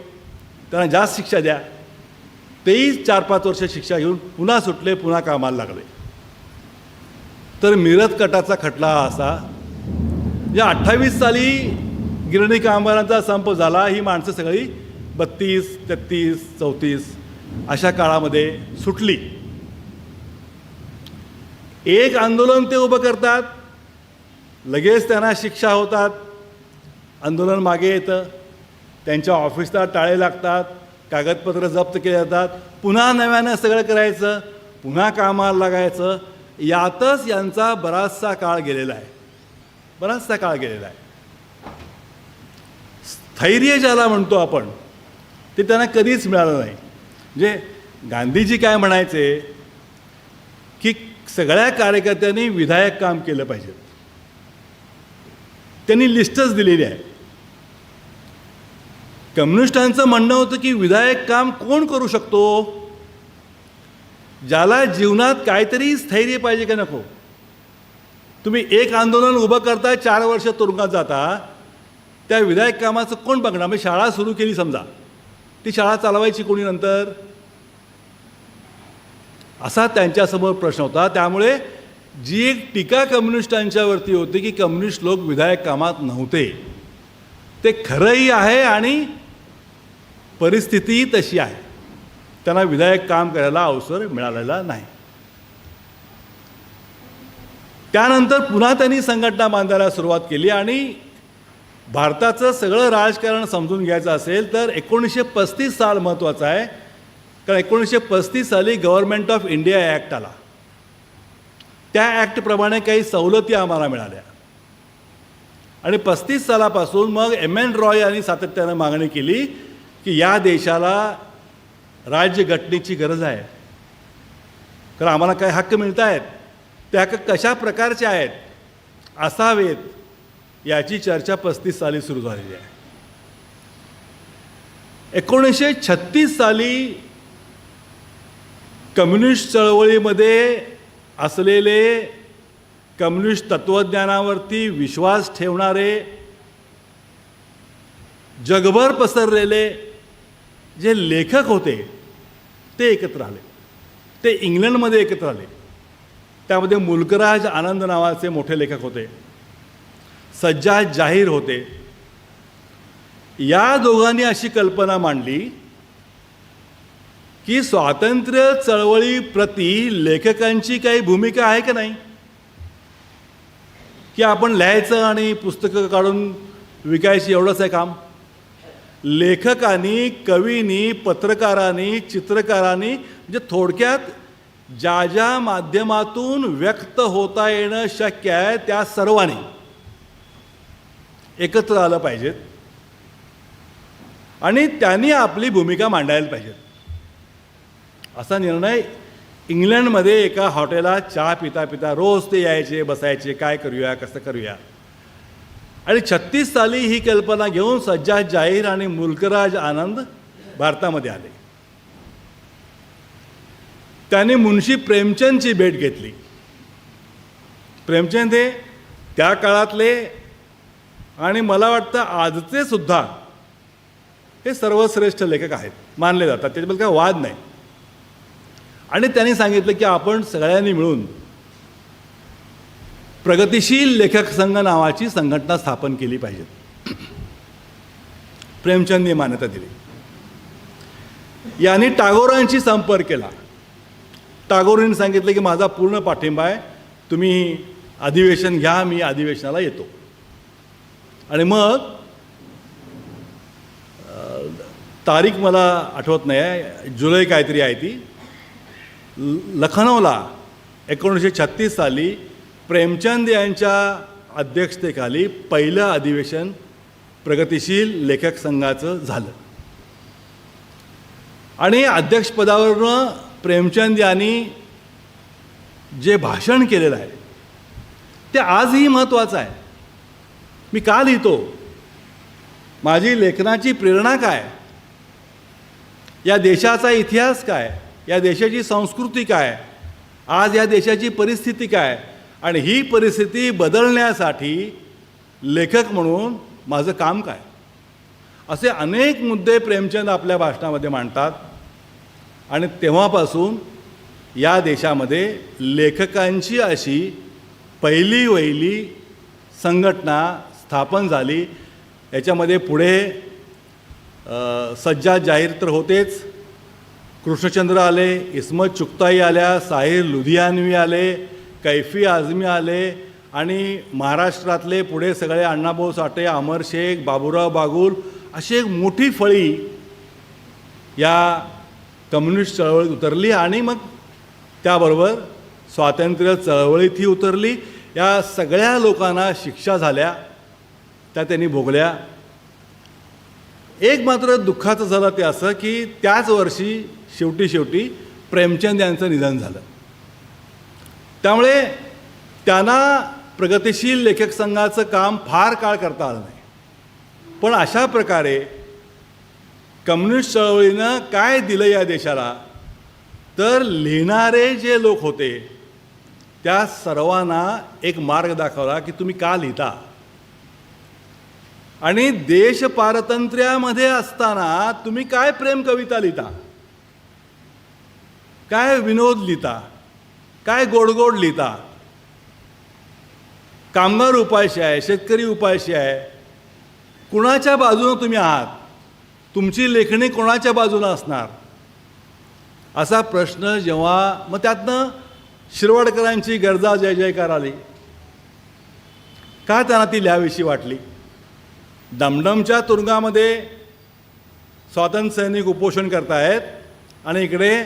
त्यांना जास्त शिक्षा द्या. तेही 4-5 वर्ष शिक्षा घेऊन पुन्हा सुटले, पुन्हा कामाला लागले. तर मिरज कटाचा खटला असा, या 28 साली गिरणी कामगारांचा संप झाला. ही माणसं सगळी 32, 33, 34 अशा काळामध्ये सुटली. एक आंदोलन ते उभं करतात, लगेच त्यांना शिक्षा होतात, आंदोलन मागे येतं, त्यांच्या ऑफिसला टाळे लागतात, कागदपत्र जप्त केले जातात, पुन्हा नव्यानं सगळं करायचं, पुन्हा कामाला लागायचं. यातच यांचा बराचसा काळ गेलेला आहे. स्थैर्य ज्याला म्हणतो आपण, ते त्यांना कधीच मिळालं नाही. म्हणजे गांधीजी काय म्हणायचे की सगळ्या कार्यकर्त्यांनी विधायक काम केलं पाहिजे. त्यांनी लिस्टच दिलेली आहे. कम्युनिस्टांचं म्हणणं होतं की विधायक काम कोण करू शकतो, ज्याला जीवनात काहीतरी स्थैर्य पाहिजे का नको. तुम्ही एक आंदोलन उभं करता, 4 वर्ष तुरुंगात जाता, त्या विधायक कामाचं कोण बघणार. म्हणजे शाळा सुरू केली समजा, ती शाळा चालवायची कोणी नंतर, असा त्यांच्यासमोर प्रश्न होता. त्यामुळे जी एक टीका कम्युनिस्टांच्यावरती होती की कम्युनिस्ट लोक विधायक कामात नव्हते, ते खरंही आहे आणि परिस्थितीही तशी आहे. त्यांना विधायक काम करायला अवसर मिळालेला नाही. त्यानंतर पुन्हा त्यांनी संघटना बांधायला सुरुवात केली. आणि भारताचं सगळं राजकारण समजून घ्यायचं असेल तर 1935 साल महत्त्वाचं आहे. कारण 1935 साली गव्हर्नमेंट ऑफ इंडिया ॲक्ट आला. त्या ॲक्टप्रमाणे काही सवलती आम्हाला मिळाल्या. आणि 35 सालापासून मग M.N. रॉय यांनी सातत्यानं मागणी केली की या देशाला राज्यघटनेची गरज आहे. कारण आम्हाला काय हक्क मिळत आहेत, ते हक्क कशा प्रकारचे आहेत, असावेत, याची चर्चा 35 साली सुरू झालेली आहे. 1936 साली कम्युनिस्ट चळवळीमध्ये असलेले, कम्युनिस्ट तत्त्वज्ञानावरती विश्वास ठेवणारे, जगभर पसरलेले जे लेखक होते ते एकत्र आले. ते इंग्लंडमध्ये एकत्र आले. त्यामध्ये मुल्कराज आनंद नावाचे मोठे लेखक होते, सज्जाद जाहीर होते. या दोघांनी अशी कल्पना मांडली की स्वातंत्र्य चळवळीप्रती लेखकांची काही भूमिका आहे का नाही, की आपण लिहायचं आणि पुस्तकं काढून विकायची एवढंच आहे काम. लेखकांनी, कवींनी, पत्रकारांनी, चित्रकारांनी, म्हणजे थोडक्यात ज्या ज्या माध्यमातून व्यक्त होता येणं शक्य आहे त्या सर्वांनी एकत्र आलं पाहिजेत आणि त्यांनी आपली भूमिका मांडायला पाहिजे. असा निर्णय इंग्लंडमध्ये एका हॉटेलात चहा पिता पिता रोज ते यायचे, बसायचे, काय करूया, कसं करूया. आणि 36 साली ही कल्पना घेऊन सज्जाद जाहीर आणि मुल्कराज आनंद भारतामध्ये आले. त्यांनी मुन्शी प्रेमचंदची भेट घेतली. प्रेमचंद हे त्या काळातले आणि मला वाटतं आजचे सुद्धा हे सर्वश्रेष्ठ लेखक आहेत, मानले जातात, त्याच्याबद्दल काय वाद नाही. आणि त्यांनी सांगितलं की आपण सगळ्यांनी मिळून प्रगतिशील लेखक संघ नावाची संघटना स्थापन केली पाहिजे. प्रेमचंदनी मान्यता दिली. यांनी टागोरांशी संपर्क केला. टागोरांनी सांगितलं की माझा पूर्ण पाठिंबा आहे, तुम्ही अधिवेशन घ्या, मी अधिवेशनाला येतो. आणि मग तारीख मला आठवत नाही आहे, जुलै काहीतरी आहे ती, लखनौला 1936 साली प्रेमचंद यांच्या अध्यक्षतेखाली पहिलं अधिवेशन प्रगतिशील लेखक संघाचं झालं. आणि अध्यक्षपदावरून प्रेमचंद यांनी जे भाषण केलेलं आहे ते आजही महत्त्वाचं आहे. मी का लिहितो, माझी लेखनाची प्रेरणा काय, या देशाचा इतिहास काय, या देशाची संस्कृती काय, आज या देशाची परिस्थिती काय, आणि ही परिस्थिती बदलण्यासाठी लेखक म्हणून माझं काम काय, असे अनेक मुद्दे प्रेमचंद आपल्या भाषणामध्ये मांडतात. आणि तेव्हापासून या देशामध्ये लेखकांची अशी पहिली वहिली संघटना स्थापन झाली. याच्यामध्ये पुढे सज्जाद जाहीर तर होतेच, कृष्णचंद्र आले, इस्मत चुगताई आल्या, साहिर लुधियानवी आले, कैफी आझमी आले, आणि महाराष्ट्रातले पुढे सगळे अण्णाभाऊ साठे, अमर शेख, बाबूराव बागुल, अशी एक मोठी फळी या कम्युनिस्ट चळवळीत उतरली. आणि मग त्याबरोबर स्वातंत्र्य चळवळीतही उतरली. या सगळ्या लोकांना शिक्षा झाल्या, त्या त्यांनी भोगल्या. एक मात्र दुःखाचं झालं ते असं की त्याच वर्षी शेवटी प्रेमचंद यांचं निधन झालं. त्यामुळे त्यांना प्रगतिशील लेखक संघाचं काम फार काळ करता आलं नाही. पण अशा प्रकारे कम्युनिस्ट चळवळीनं काय दिलं या देशाला, तर लिहिणारे जे लोक होते त्या सर्वांना एक मार्ग दाखवला की तुम्ही का लिहिता. आणि देश पारतंत्र्यामध्ये असताना तुम्ही काय प्रेम कविता लिहिता, काय विनोद लिहिता, काय गोडगोड लिहिता. कामगार उपाशी आहे, शेतकरी उपाशी आहे, कुणाच्या बाजूनं तुम्ही आहात, तुमची लेखणी कोणाच्या बाजूनं असणार, असा प्रश्न जेव्हा मग त्यातनं शिरवाडकरांची गर्जा जय जयकार आली. का त्यांना ती लिहावीशी वाटली. डमडमच्या तुरुंगामध्ये स्वातंत्र्य सैनिक उपोषण करतायत आणि इकडे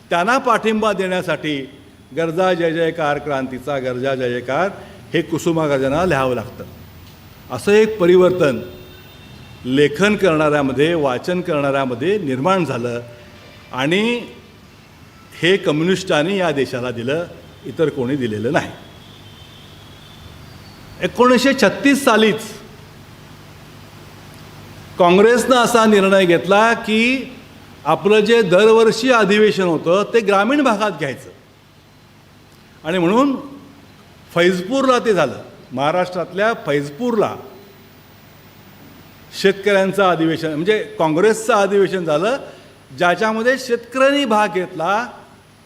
त्यांना पाठिंबा देण्यासाठी गर्जा जय जयकार, क्रांतीचा गर्जा जय जयकार हे कुसुमाग्रजांना लिहावं लागतं. असं एक परिवर्तन लेखन करणाऱ्यामध्ये, वाचन करणाऱ्यामध्ये निर्माण झालं. आणि हे कम्युनिस्टांनी या देशाला दिलं, इतर कोणी दिलेलं नाही. 1936 सालीच काँग्रेसनं असा निर्णय घेतला की आपलं जे दरवर्षी अधिवेशन होतं ते ग्रामीण भागात घ्यायचं. आणि म्हणून फैजपूरला ते झालं. महाराष्ट्रातल्या फैजपूरला शेतकऱ्यांचं अधिवेशन म्हणजे काँग्रेसचं अधिवेशन झालं, ज्याच्यामध्ये शेतकऱ्यांनी भाग घेतला.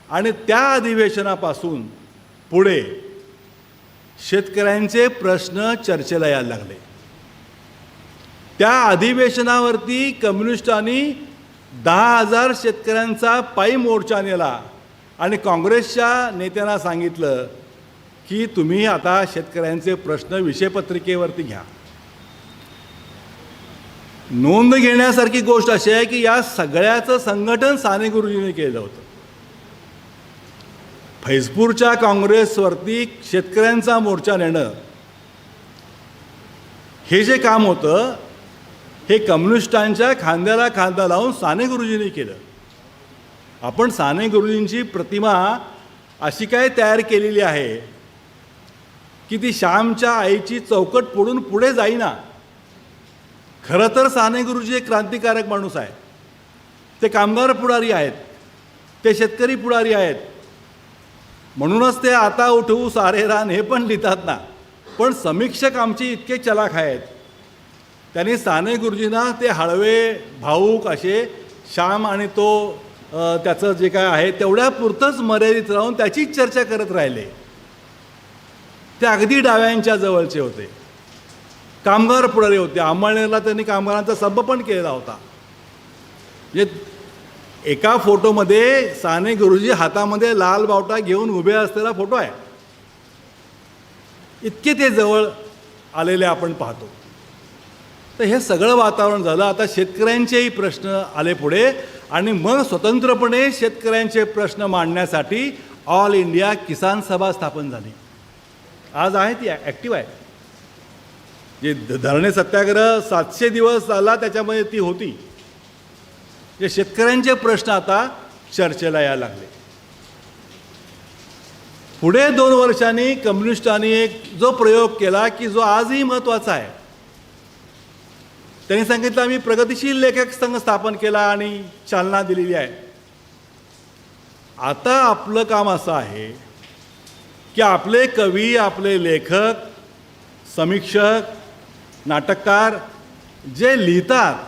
आणि त्या अधिवेशनापासून पुढे शेतकऱ्यांचे प्रश्न चर्चेला यायला लागले. त्या अधिवेशनावरती कम्युनिस्टांनी 10,000 शेतकऱ्यांचा पायी मोर्चा नेला आणि काँग्रेसच्या नेत्यांना सांगितलं की तुम्ही आता शेतकऱ्यांचे प्रश्न विषयपत्रिकेवरती घ्या. नोंद घेण्यासारखी गोष्ट अशी आहे की या सगळ्याचं संघटन साने गुरुजींनी केलं होतं. फैजपूरच्या काँग्रेसवरती शेतकऱ्यांचा मोर्चा नेणं हे जे काम होतं हे कम्युनिस्टांच्या खांद्याला खांदा लावून साने गुरुजींनी केलं. आपण साने गुरुजींची प्रतिमा अशी काय तयार केलेली आहे की ती श्यामच्या आईची चौकट फोडून पुढे जाईना. खरं तर साने गुरुजी एक क्रांतिकारक माणूस आहे. ते कामगार पुढारी आहेत, ते शेतकरी पुढारी आहेत. म्हणूनच ते आता उठवू सारे रान हे पण लिहितात ना. पण समीक्षक आमचे इतके चलाख आहेत, त्यांनी साने गुरुजींना ते हळवे भाऊक असे श्याम आणि तो त्याचं जे काय आहे तेवढ्या पुरतंच मर्यादित राहून त्याचीच चर्चा करत राहिले. ते अगदी डाव्यांच्या जवळचे होते. कामगार पुढारी होते. अंमळनेरला त्यांनी कामगारांचा संप पण केलेला होता. म्हणजे एका फोटोमध्ये साने गुरुजी हातामध्ये लाल बावटा घेऊन उभे असलेला फोटो आहे. इतके ते जवळ आलेले आपण पाहतो. तर हे सगळं वातावरण झालं. आता शेतकऱ्यांचेही प्रश्न आले पुढे आणि मग स्वतंत्रपणे शेतकऱ्यांचे प्रश्न मांडण्यासाठी ऑल इंडिया किसान सभा स्थापन झाली. आज आहे ती ॲक्टिव्ह आहे. जे धरणे सत्याग्रह 700 दिवस झाला त्याच्यामध्ये ती होती. जे शेतकऱ्यांचे प्रश्न आता चर्चेला यायला लागले. पुढे 2 वर्षांनी कम्युनिस्टांनी एक जो प्रयोग केला की जो आजही महत्त्वाचा आहे. त्यांनी सांगितलं आम्ही प्रगतिशील लेखक संघ स्थापन केला आणि चालना दिलेली आहे. आता आपलं काम असं आहे की आपले कवी, आपले लेखक, समीक्षक, नाटककार जे लिहितात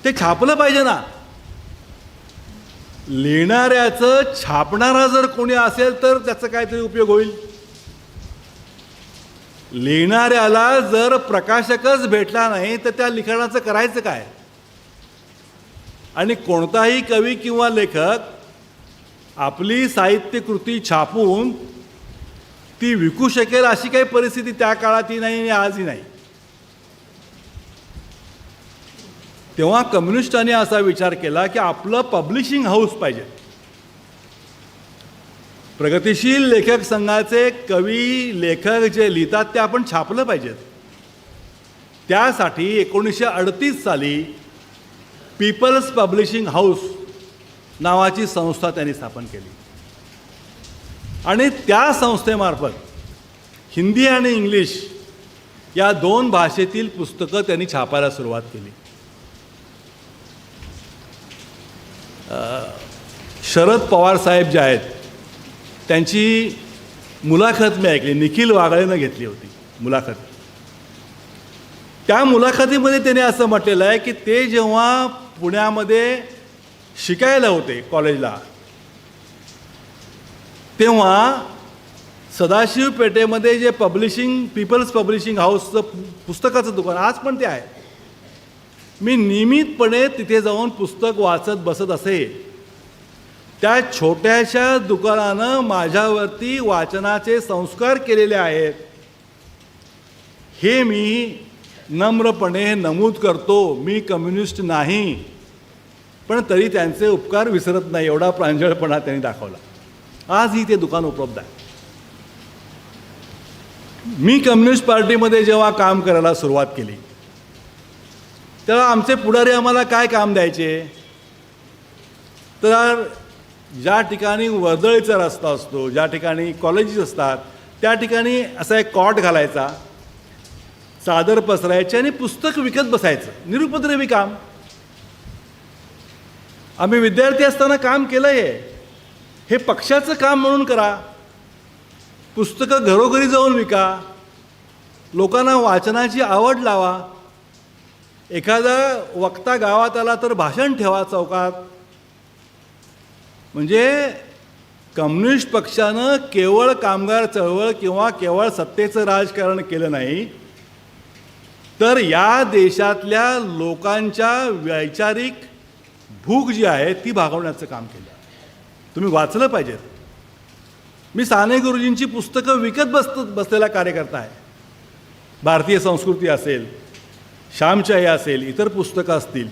ते छापलं पाहिजे ना. लिहिणाऱ्याचं छापणारा जर कोणी असेल तर त्याचा काहीतरी उपयोग होईल. लिहिणाऱ्याला जर प्रकाशकच भेटला नाही तर त्या लिखाणाचं करायचं काय. आणि कोणताही कवी किंवा लेखक आपली साहित्यकृती छापून ती विकू शकेल अशी काही परिस्थिती त्या काळातही नाही आणि आजही नाही. तेव्हा कम्युनिस्टांनी असा विचार केला की आपलं पब्लिशिंग हाऊस पाहिजे. प्रगतिशील लेखक संघाचे कवी, लेखक जे लिहितात ते आपण छापलं पाहिजेत. त्यासाठी 1938 साली पीपल्स पब्लिशिंग हाऊस नावाची संस्था त्यांनी स्थापन केली. आणि त्या संस्थेमार्फत हिंदी आणि इंग्लिश या 2 भाषेतील पुस्तकं त्यांनी छापायला सुरुवात केली. शरद पवार साहेब जे आहेत त्यांची मुलाखत मी ऐकली. निखिल वागळेनं घेतली होती मुलाखत. त्या मुलाखतीमध्ये त्याने असं म्हटलेलं आहे की ते जेव्हा पुण्यामध्ये शिकायला होते कॉलेजला तेव्हा सदाशिव पेठेमध्ये जे पीपल्स पब्लिशिंग हाऊसचं पुस्तकाचं दुकान आज पण ते आहे. मी नियमितपणे तिथे जाऊन पुस्तक वाचत बसत असे. त्या छोट्याशा दुकानानं माझ्यावरती वाचनाचे संस्कार केलेले आहेत हे मी नम्रपणे नमूद करतो. मी कम्युनिस्ट नाही पण तरी त्यांचे उपकार विसरत नाही एवढा प्रांजळपणा त्यांनी दाखवला. आजही ते दुकान उपलब्ध आहे. मी कम्युनिस्ट पार्टीमध्ये जेव्हा काम करायला सुरुवात केली तेव्हा आमचे पुढारी आम्हाला काय काम द्यायचे तर ज्या ठिकाणी वर्दळीचा रस्ता असतो, ज्या ठिकाणी कॉलेजेस असतात त्या ठिकाणी असा एक कॉट घालायचा, चादर पसरायची आणि पुस्तक विकत बसायचं. निरुपद्रवी काम. आम्ही विद्यार्थी असताना काम केलं. हे पक्षाचं काम म्हणून करा. पुस्तकं घरोघरी जाऊन विका. लोकांना वाचनाची आवड लावा. एखादा वक्ता गावात आला तर भाषण ठेवा चौकात. म्हणजे कम्युनिस्ट पक्षानं केवळ कामगार चळवळ किंवा केवळ सत्तेचं राजकारण केलं नाही तर या देशातल्या लोकांच्या वैचारिक भूक जी आहे ती भागवण्याचं काम केलं. तुम्ही वाचलं पाहिजेत. मी साने गुरुजींची पुस्तकं विकत बसलेला कार्यकर्ता आहे. भारतीय संस्कृती असेल, श्यामच्याई असेल, इतर पुस्तकं असतील.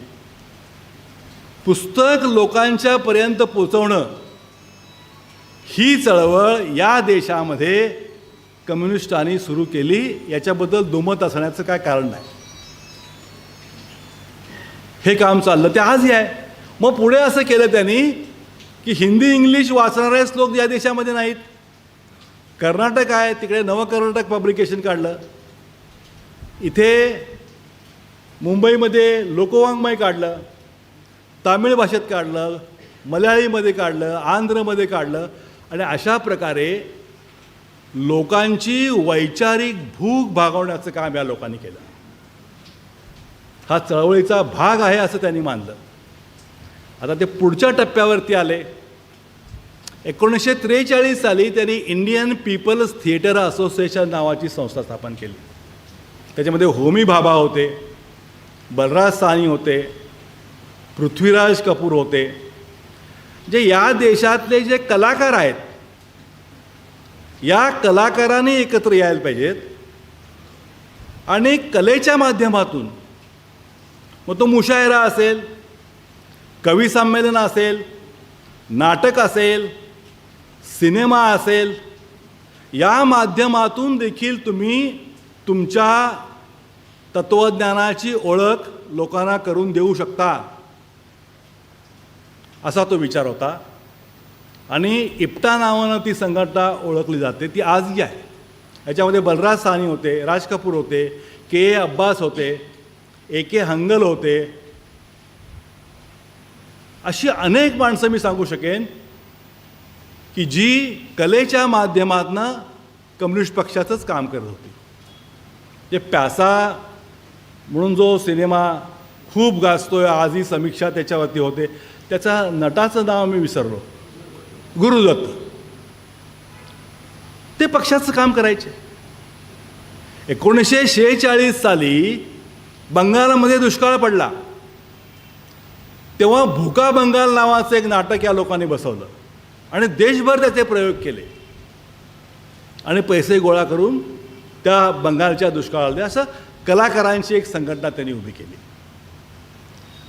पुस्तक लोकांच्यापर्यंत पोचवणं ही चळवळ या देशामध्ये कम्युनिस्टांनी सुरू केली. याच्याबद्दल दुमत असण्याचं काय कारण नाही. हे काम चाललं ते आजही आहे. मग पुढे असं केलं त्यांनी की हिंदी इंग्लिश वाचणारेच लोक या देशामध्ये नाहीत. कर्नाटक आहे तिकडे नवकर्नाटक पब्लिकेशन काढलं. इथे मुंबईमध्ये लोकवाङ्मय काढलं, तामिळ भाषेत काढलं, मल्याळीमध्ये काढलं, आंध्रमध्ये काढलं. आणि अशा प्रकारे लोकांची वैचारिक भूक भागवण्याचं काम या लोकांनी केलं. हा चळवळीचा भाग आहे असं त्यांनी मानलं. आता ते पुढच्या टप्प्यावरती आले. 1943 साली त्यांनी इंडियन पीपल्स थिएटर असोसिएशन नावाची संस्था स्थापन केली. त्याच्यामध्ये होमी भाभा होते, बलराज साहनी होते, पृथ्वीराज कपूर होते. जे या देशातले जे कलाकार आहेत, या कलाकारांनी एकत्र यायला पाहिजेत आणि कलेच्या माध्यमातून, मग तो मुशायरा असेल, कवी संमेलन असेल, नाटक असेल, सिनेमा असेल, या माध्यमातून देखील तुम्ही तुमच्या तत्त्वज्ञानाची ओळख लोकांना करून देऊ शकता, असा तो विचार होता. आणि इप्टा नावानं ती संघटना ओळखली जाते, ती आजही आहे. याच्यामध्ये बलराज साहनी होते, राज कपूर होते, के अब्बास होते, के हंगल होते, अशी अनेक माणसं मी सांगू शकेन की जी कलेच्या माध्यमातून कम्युनिस्ट पक्षाचंच काम करत होती. जे प्यासा म्हणून जो सिनेमा खूप गाजतोय, आजही समीक्षा त्याच्यावरती होते, त्याचा नटाचं नाव मी विसरलो, गुरुदत्त, ते पक्षाचं काम करायचे. 1946 साली बंगालमध्ये दुष्काळ पडला, तेव्हा भूका बंगाल नावाचं एक नाटक या लोकांनी बसवलं आणि देशभर त्याचे प्रयोग केले आणि पैसे गोळा करून त्या बंगालच्या दुष्काळाला असं कलाकारांची एक संघटना त्यांनी उभी केली.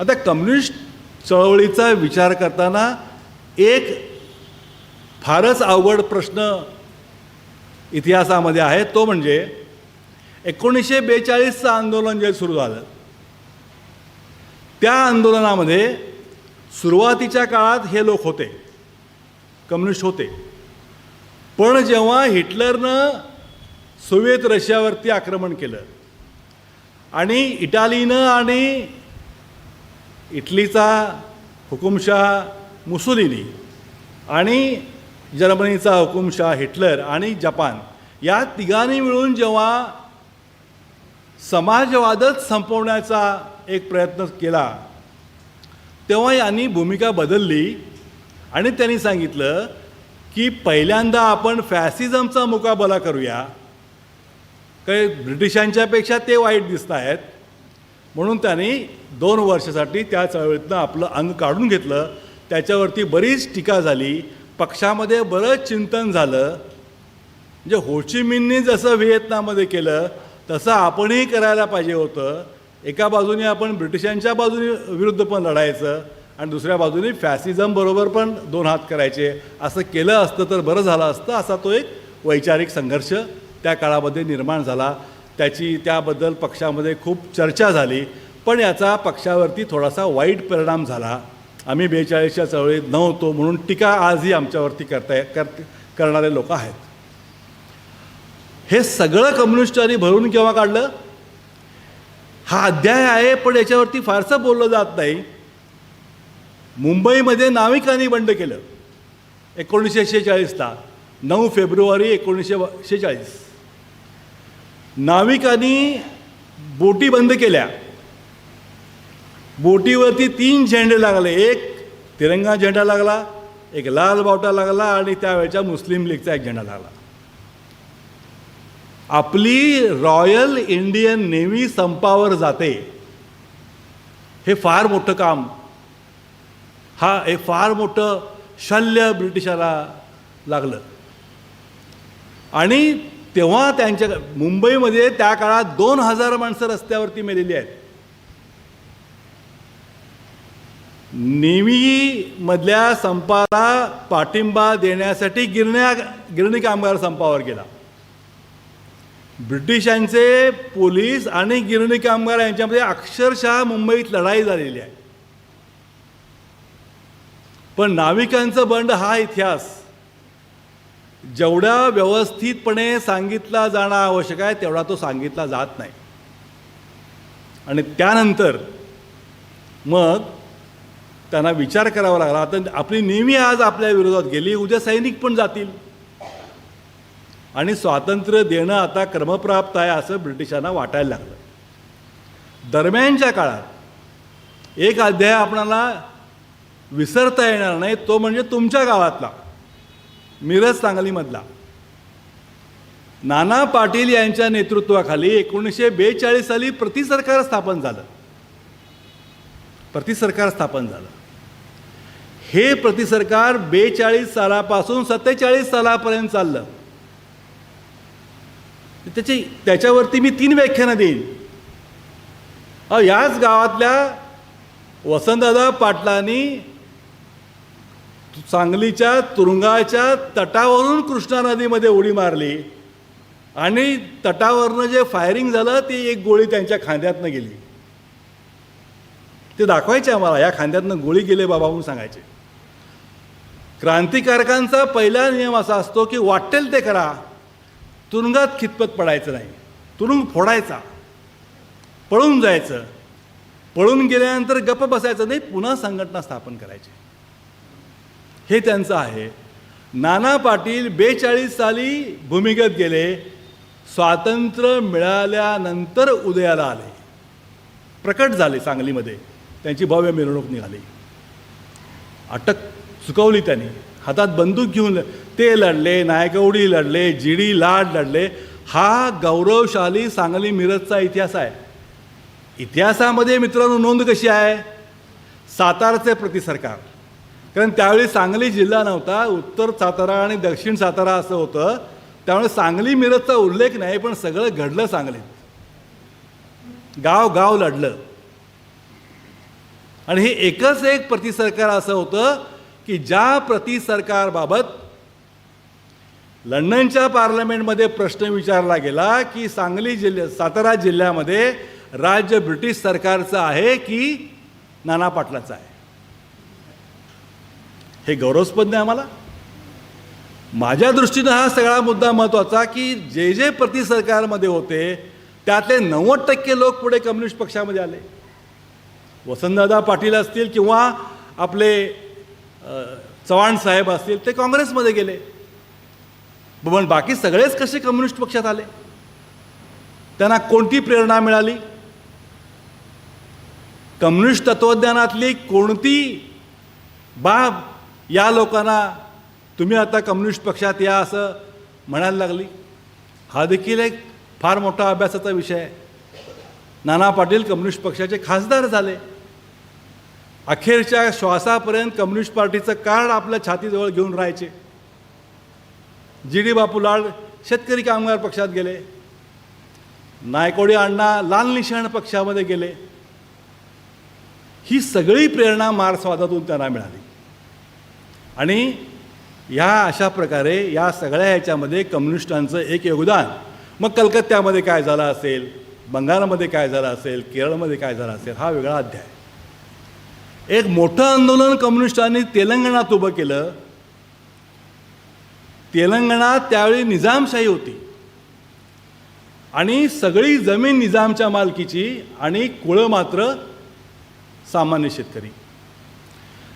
आता कम्युनिस्ट चळवळीचा विचार करताना एक फारच अवघड प्रश्न इतिहासामध्ये आहे, तो म्हणजे 1942चं आंदोलन जे सुरू झालं, त्या आंदोलनामध्ये सुरुवातीच्या काळात हे लोक होते, कम्युनिस्ट होते. पण जेव्हा हिटलरनं सोव्हिएत रशियावरती आक्रमण केलं आणि इटालीनं आणि इटलीचा हुकुमशाह मुसोलिनी आणि जर्मनीचा हुकुमशाह हिटलर आणि जपान या तिघांनी मिळून जेव्हा समाजवादच संपवण्याचा एक प्रयत्न केला, तेव्हा यांनी भूमिका बदलली आणि त्यांनी सांगितलं की पहिल्यांदा आपण फॅसिझमचा मुकाबला करूया, काही ब्रिटिशांच्यापेक्षा ते वाईट दिसत आहेत, म्हणून त्यांनी 2 वर्षासाठी त्या चळवळीतनं आपलं अंग काढून घेतलं. त्याच्यावरती बरीच टीका झाली, पक्षामध्ये बरंच चिंतन झालं. म्हणजे होचिमिननी जसं व्हिएतनाममध्ये केलं तसं आपणही करायला पाहिजे होतं. एका बाजूने आपण ब्रिटिशांच्या बाजूने विरुद्ध पण लढायचं आणि दुसऱ्या बाजूने फॅसिझम बरोबर पण 2 हात करायचे. असं केलं असतं तर बरं झालं असतं, असा तो एक वैचारिक संघर्ष त्या काळामध्ये निर्माण झाला. त्याबद्दल पक्षामध्ये खूप चर्चा झाली, पण याचा पक्षावरती थोडासा वाईट परिणाम झाला. आम्ही 42च्या चळवळीत नव्हतो म्हणून टीका आजही आमच्यावरती करणारे लोक आहेत. हे सगळं कम्युनिस्टांनी भरून केव्हा काढलं हा अध्याय आहे, पण याच्यावरती फारसं बोललं जात नाही. मुंबईमध्ये नाविकांनी बंड केलं 1946ला, 9 फेब्रुवारी 1946. नाविकांनी बोटी बंद केल्या. बोटीवरती 3 झेंडे लागले, एक तिरंगा झेंडा लागला, एक लाल बावटा लागला आणि त्यावेळच्या मुस्लिम लीगचा एक झेंडा लागला. आपली रॉयल इंडियन नेव्ही संपावर जाते, हे फार मोठं काम, हे फार मोठं शल्य ब्रिटिशाला लागलं. आणि तेव्हा त्यांच्या मुंबईमध्ये त्या काळात 2000 माणसं रस्त्यावरती मेलेली आहेत. नेव्हीमधल्या संपाला पाठिंबा देण्यासाठी गिरणी कामगार संपावर गेला. ब्रिटिशांचे पोलीस आणि गिरणी कामगार यांच्यामध्ये अक्षरशः मुंबईत लढाई झालेली आहे. पण नाविकांचं बंड हा इतिहास जेवढा व्यवस्थितपणे सांगितला जाणं आवश्यक आहे तेवढा तो सांगितला जात नाही. आणि त्यानंतर मग त्यांना विचार करावा लागला, आता आपली नेव्ही आज आपल्या विरोधात गेली, उद्या सैनिक पण जातील आणि स्वातंत्र्य देणं आता क्रमप्राप्त आहे असं ब्रिटिशांना वाटायला लागलं. दरम्यानच्या काळात एक अध्याय आपणाला विसरता येणार नाही, तो म्हणजे तुमच्या गावातला, मिरज सांगलीमधला. नाना पाटील यांच्या नेतृत्वाखाली 1942 साली प्रतिसरकार स्थापन झालं. प्रतिसरकार स्थापन झालं. हे प्रतिसरकार 42 सालापासून 47 सालापर्यंत चाललं. त्याच्यावरती मी 3 व्याख्यानं देईन. याच गावातल्या वसंतदादा पाटलांनी सांगलीच्या तुरुंगाच्या तटावरून कृष्णा नदीमध्ये उडी मारली आणि तटावरनं जे फायरिंग झालं ते एक गोळी त्यांच्या खांद्यातनं गेली. ते दाखवायचे आम्हाला, या खांद्यातनं गोळी गेले बाबा म्हणून सांगायचे. क्रांतिकारकांचा पहिला नियम असा असतो की वाटेल ते करा, तुरुंगात खितपत पडायचं नाही. तुरुंग फोडायचा, पळून जायचं, पळून गेल्यानंतर गप्प बसायचं नाही, पुन्हा संघटना स्थापन करायची. हे त्यांचं आहे. नाना पाटील 42 साली भूमिगत गेले, स्वातंत्र्य मिळाल्यानंतर उदयाला आले, प्रकट झाले. सांगलीमध्ये त्यांची भव्य मिरवणूक निघाली. अटक चुकवली त्यांनी. हातात बंदूक घेऊन ते लढले, नायकवडी लढले, जीडी लाड लढले. हा गौरवशाली सांगली मिरजचा इतिहास आहे. इतिहासामध्ये मित्रांनो नोंद कशी आहे? साताराचे प्रतिसरकार. कारण त्यावेळी सांगली जिल्हा नव्हता, उत्तर सातारा आणि दक्षिण सातारा असं होतं. त्यामुळे सांगली मिरजचा उल्लेख नाही, पण सगळं घडलं सांगलीत. गाव गाव लढलं. आणि हे एकच एक प्रतिसरकार असं होतं की ज्या प्रतिसरकारबाबत लंडनच्या पार्लमेंटमध्ये प्रश्न विचारला गेला की सातारा जिल्ह्यामध्ये राज्य ब्रिटिश सरकारचं आहे की नाना पाटलाचं आहे. हे गौरवस्पद नाही आम्हाला. माझ्या दृष्टीनं हा सगळा मुद्दा महत्त्वाचा की जे जे प्रतिसरकारमध्ये होते त्यातले 90% लोक पुढे कम्युनिस्ट पक्षामध्ये आले. वसंतदादा पाटील असतील किंवा आपले चव्हाण साहेब असतील ते काँग्रेसमध्ये गेले. पण बाकी सगळेच कसे कम्युनिस्ट पक्षात आले? त्यांना कोणती प्रेरणा मिळाली? कम्युनिस्ट तत्त्वज्ञानातली कोणती बाब या लोकांना तुम्ही आता कम्युनिस्ट पक्षात या असं म्हणायला लागली? हा देखील एक फार मोठा अभ्यासाचा विषय आहे. नाना पाटील कम्युनिस्ट पक्षाचे खासदार झाले. अखेरच्या श्वासापर्यंत कम्युनिस्ट पार्टीचं कार्ड आपल्या छातीजवळ घेऊन राहायचे. जी.डी. बापू लाड शेतकरी कामगार पक्षात गेले. नायकवडी अण्णा लाल निशाण पक्षामध्ये गेले. ही सगळी प्रेरणा मार्क्सवादातून त्यांना मिळाली. आणि ह्या अशा प्रकारे या सगळ्या ह्याच्यामध्ये कम्युनिस्टांचं एक योगदान. मग कलकत्त्यामध्ये काय झालं असेल, बंगालमध्ये काय झालं असेल, केरळमध्ये काय झालं असेल, हा वेगळा अध्याय. एक मोठं आंदोलन कम्युनिस्टांनी तेलंगणात उभं केलं. तेलंगणात त्यावेळी निजामशाही होती आणि सगळी जमीन निजामच्या मालकीची आणि कुळं मात्र सामान्य शेतकरी.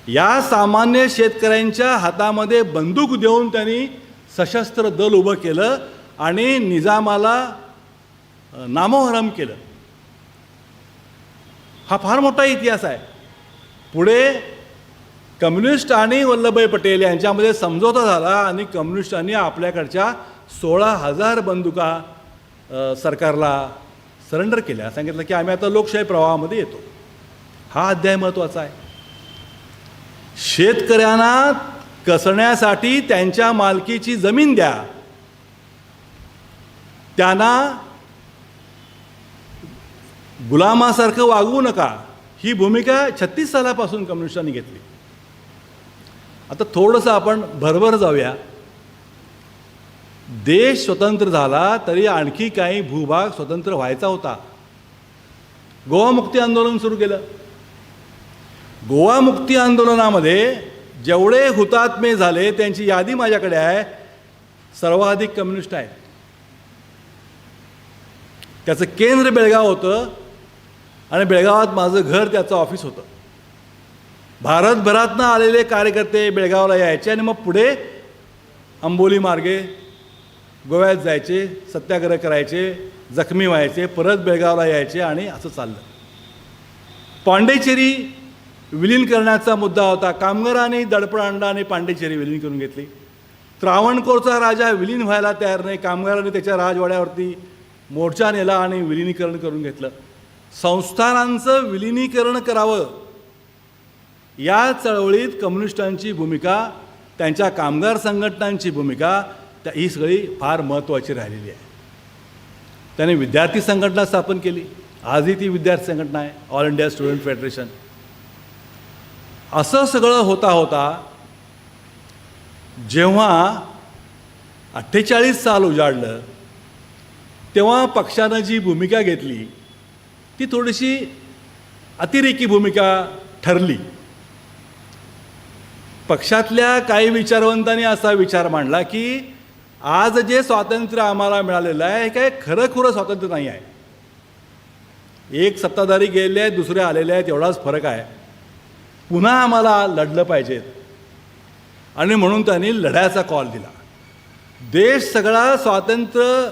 या सामान्य शेतकऱ्यांच्या हातामध्ये बंदूक देऊन त्यांनी सशस्त्र दल उभं केलं आणि निजामाला नामोहरम केलं. हा फार मोठा इतिहास आहे. पुढे कम्युनिस्ट आणि वल्लभभाई पटेल यांच्यामध्ये समझोता झाला आणि कम्युनिस्टांनी आपल्याकडच्या 16,000 बंदुका सरकारला सरेंडर केल्या. सांगितलं की आम्ही आता लोकशाही प्रवाहामध्ये येतो. हा अध्याय महत्त्वाचा आहे. शेतकऱ्यांना कसण्यासाठी त्यांच्या मालकीची जमीन द्या, त्यांना गुलामासारखं वागवू नका. ही भूमिका 36 सालापासून कम्युनिस्टांनी घेतली. आता थोडंसं आपण भरभर जाऊया. देश स्वतंत्र झाला तरी आणखी काही भूभाग स्वतंत्र व्हायचा होता. गोवा मुक्ती आंदोलन सुरू केलं. गोवा मुक्ती आंदोलनामध्ये जेवढे हुतात्मे झाले त्यांची यादी माझ्याकडे आहे. सर्वाधिक कम्युनिस्ट आहेत. त्याचं केंद्र बेळगाव होतं आणि बेळगावात माझं घर, त्याचं ऑफिस होतं. भारतभरातनं आलेले कार्यकर्ते बेळगावला यायचे आणि मग पुढे अंबोली मार्गे गोव्यात जायचे, सत्याग्रह करायचे, जखमी व्हायचे, परत बेळगावला यायचे आणि असं चाललं. पांडेचेरी विलीन करण्याचा मुद्दा होता. कामगारांनी दडपण आणला आणि पांडेचेरी विलीन करून घेतली. त्रावणकोरचा राजा विलीन व्हायला तयार नाही. कामगारांनी त्याच्या राजवाड्यावरती मोर्चा नेला आणि विलिनीकरण करून घेतलं. संस्थानांचं विलिनीकरण करावं या चळवळीत कम्युनिस्टांची भूमिका, त्यांच्या कामगार संघटनांची भूमिका ही सगळी फार महत्त्वाची राहिलेली आहे. त्याने विद्यार्थी संघटना स्थापन केली. आजही ती विद्यार्थी संघटना आहे, ऑल इंडिया स्टुडंट फेडरेशन. असं सगळं होता होता जेव्हा 48 साल उजाडलं तेव्हा पक्षानं जी भूमिका घेतली ती थोडीशी अतिरेकी भूमिका ठरली. पक्षातल्या काही विचारवंतांनी असा विचार मांडला की आज जे स्वातंत्र्य आम्हाला मिळालेलं आहे हे काय खरंखुरं स्वातंत्र्य नाही आहे. एक सत्ताधारी गेलेले आहेत, दुसरे आलेले आहेत, एवढाच फरक आहे. पुन्हा आम्हाला लढलं पाहिजेत आणि म्हणून त्यांनी लढ्याचा कॉल दिला. देश सगळा स्वातंत्र्य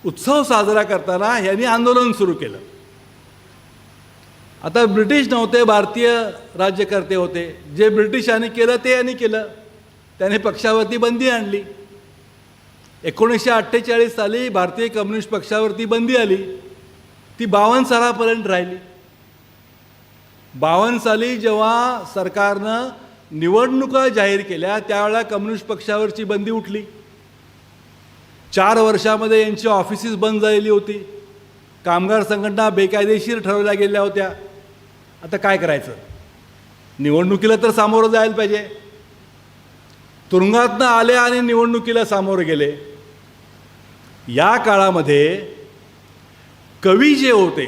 उत्सव साजरा करताना यांनी आंदोलन सुरू केलं. आता ब्रिटिश नव्हते, भारतीय राज्यकर्ते होते. जे ब्रिटिशांनी केलं ते यांनी केलं. त्याने पक्षावरती बंदी आणली. 1948 साली भारतीय कम्युनिस्ट पक्षावरती बंदी आली. ती 52 सालापर्यंत राहिली. 52 साली जेव्हा सरकारनं निवडणुका जाहीर केल्या त्यावेळेला कम्युनिस्ट पक्षावरची बंदी उठली. 4 वर्षामध्ये यांची ऑफिसेस बंद झालेली होती. कामगार संघटना बेकायदेशीर ठरवल्या गेल्या होत्या. आता काय करायचं? निवडणुकीला तर सामोरं जायला पाहिजे. तुरुंगातनं आले आणि निवडणुकीला सामोरे गेले. या काळामध्ये कवी जे होते,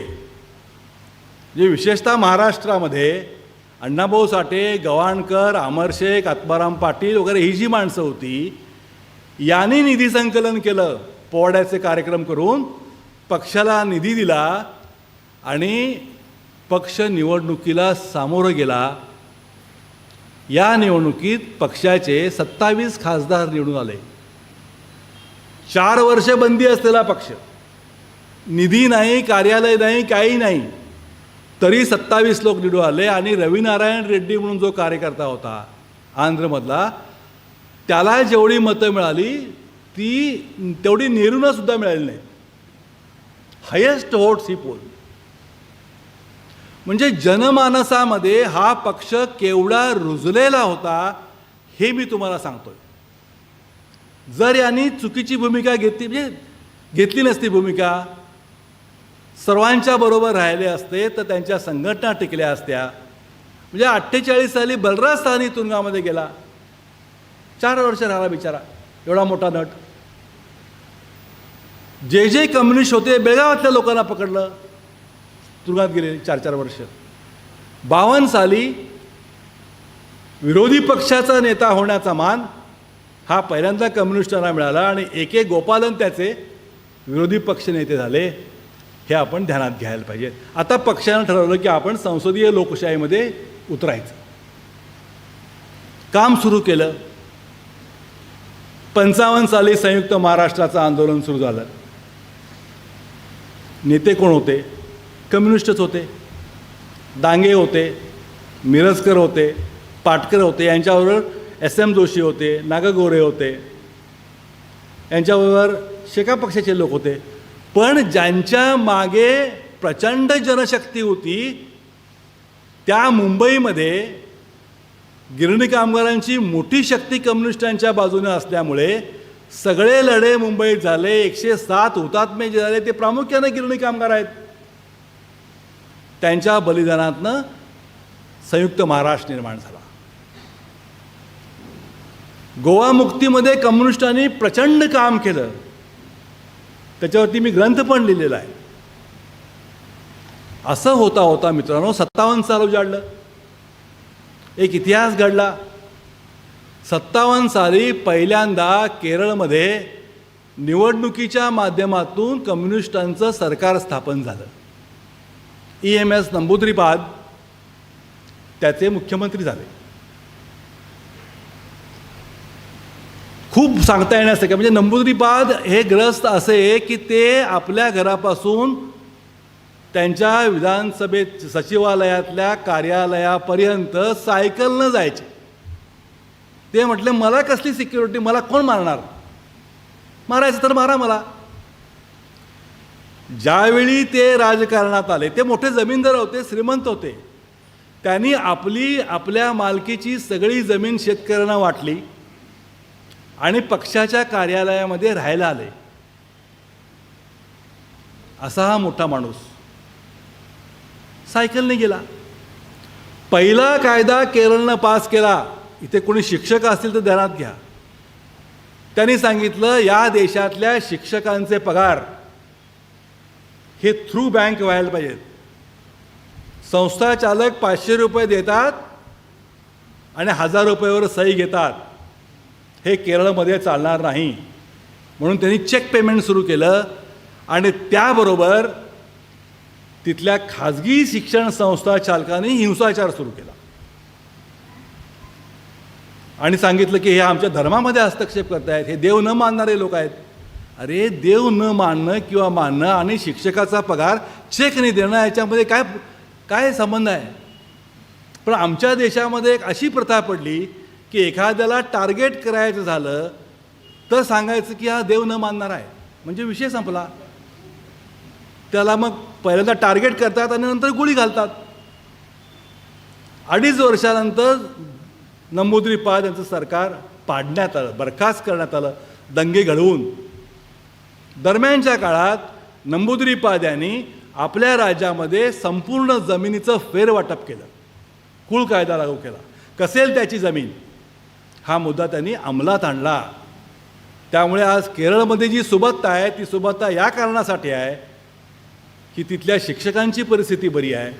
जे विशेषतः महाराष्ट्रामध्ये अण्णाभाऊ साठे, गवाणकर, अमर शेख, आत्माराम पाटील वगैरे ही जी माणसं होती, यांनी निधी संकलन केलं. पोवाड्याचे कार्यक्रम करून पक्षाला निधी दिला आणि पक्ष निवडणुकीला सामोरं गेला. या निवडणुकीत पक्षाचे 27 खासदार निवडून आले. 4 वर्ष बंदी असलेला पक्ष, निधी नाही, कार्यालय नाही, काही नाही, तरी 27 लोक निवडून आले. आणि रविनारायण रेड्डी म्हणून जो कार्यकर्ता होता आंध्रमधला, त्याला जेवढी मतं मिळाली ती तेवढी नेहरूंना सुद्धा मिळाली नाही. हायेस्ट व्होट्स ही पोल. म्हणजे जनमानसामध्ये हा पक्ष केवढा रुजलेला होता हे मी तुम्हाला सांगतोय. जर यांनी चुकीची भूमिका घेतली नसती, भूमिका सर्वांच्या बरोबर राहिले असते तर त्यांच्या संघटना टिकल्या असत्या. म्हणजे 48 साली बलराज साहनी तुरुंगामध्ये गेला. 4 वर्ष राहिला बिचारा, एवढा मोठा नट. जे कम्युनिस्ट होते बेळगावातल्या लोकांना पकडलं, तुरुंगात गेले 4-4 वर्ष. 52 साली विरोधी पक्षाचा नेता होण्याचा मान हा पहिल्यांदा कम्युनिस्टांना मिळाला आणि A.K. गोपालन त्याचे विरोधी पक्ष नेते झाले. हे आपण ध्यानात घ्यायला पाहिजे. आता पक्षानं ठरवलं की आपण संसदीय लोकशाहीमध्ये उतरायचं. काम सुरू केलं. 55 साली संयुक्त महाराष्ट्राचं आंदोलन सुरू झालं. नेते कोण होते? कम्युनिस्टच होते. डांगे होते, मिरजकर होते, पाटकर होते, यांच्याबरोबर SM जोशी होते, नागगोरे होते, यांच्याबरोबर शेका पक्षाचे लोक होते. पण ज्यांच्या मागे प्रचंड जनशक्ती होती त्या मुंबईमध्ये गिरणी कामगारांची मोठी शक्ती कम्युनिस्टांच्या बाजूने असल्यामुळे सगळे लढे मुंबईत झाले. 107 हुतात्मे जे झाले ते प्रामुख्याने गिरणी कामगार आहेत. त्यांच्या बलिदानातनं संयुक्त महाराष्ट्र निर्माण झाला. गोवा मुक्तीमध्ये कम्युनिस्टांनी प्रचंड काम केलं. त्याच्यावरती मी ग्रंथ पण लिहिलेला आहे. असं होता होता मित्रांनो 57 साल उजाडलं. एक इतिहास घडला. 57 साली पहिल्यांदा केरळमध्ये निवडणुकीच्या माध्यमातून कम्युनिस्टांचं सरकार स्थापन झालं. EMS नंबूद्रीपाद त्याचे मुख्यमंत्री झाले. खूप सांगता येण्यासारखं म्हणजे नंबूद्रीपाद हे ग्रस्त असे की ते आपल्या घरापासून त्यांच्या विधानसभेत सचिवालयातल्या कार्यालयापर्यंत सायकलनं जायचे. ते म्हटले मला कसली सिक्युरिटी, मला कोण मारणार, मारायचं तर मारा मला. ज्यावेळी ते राजकारणात आले, ते मोठे जमीनदार होते, श्रीमंत होते, त्यांनी आपल्या मालकीची सगळी जमीन शेतकऱ्यांना वाटली आणि पक्षाच्या कार्यालयामध्ये राहायला आले. असा हा मोठा माणूस सायकलने गेला. पहिला कायदा केरळनं पास केला. इथे कोणी शिक्षक असतील तर ध्यानात घ्या. त्यांनी सांगितलं या देशातल्या शिक्षकांचे पगार हे थ्रू बँक व्हायला पाहिजेत. संस्था चालक 500 रुपये देतात आणि 1000 रुपयावर सही घेतात. हे केरळमध्ये चालणार नाही. म्हणून त्यांनी चेक पेमेंट सुरू केलं आणि त्याबरोबर तिथल्या खाजगी शिक्षण संस्था चालकांनी हिंसाचार सुरू केला आणि सांगितलं की हे आमच्या धर्मामध्ये हस्तक्षेप करतायत, हे देव न मानणारे लोक आहेत. अरे देव न मानणं किंवा मानणं आणि शिक्षकाचा पगार चेकने देणं याच्यामध्ये काय काय संबंध आहे? पण आमच्या देशामध्ये एक अशी प्रथा पडली की एखाद्याला टार्गेट करायचं झालं तर सांगायचं की हा देव न मानणारा आहे, म्हणजे विषय संपला. त्याला मग पहिल्यांदा टार्गेट करतात आणि नंतर गोळी घालतात. 2.5 वर्षानंतर नंबूद्रीपाद यांचं सरकार पाडण्यात आलं, बरखास्त करण्यात आलं, दंगे घडवून. दरम्यानच्या काळात नंबूद्रीपाद यांनी आपल्या राज्यामध्ये संपूर्ण जमिनीचं फेरवाटप केलं, कुळ कायदा लागू केला, कसेल त्याची जमीन हा मुद्दा त्यांनी अंमलात आणला. त्यामुळे आज केरळमध्ये जी सुबत्ता आहे ती सुबत्ता या कारणासाठी आहे की तिथल्या शिक्षकांची परिस्थिती बरी आहे,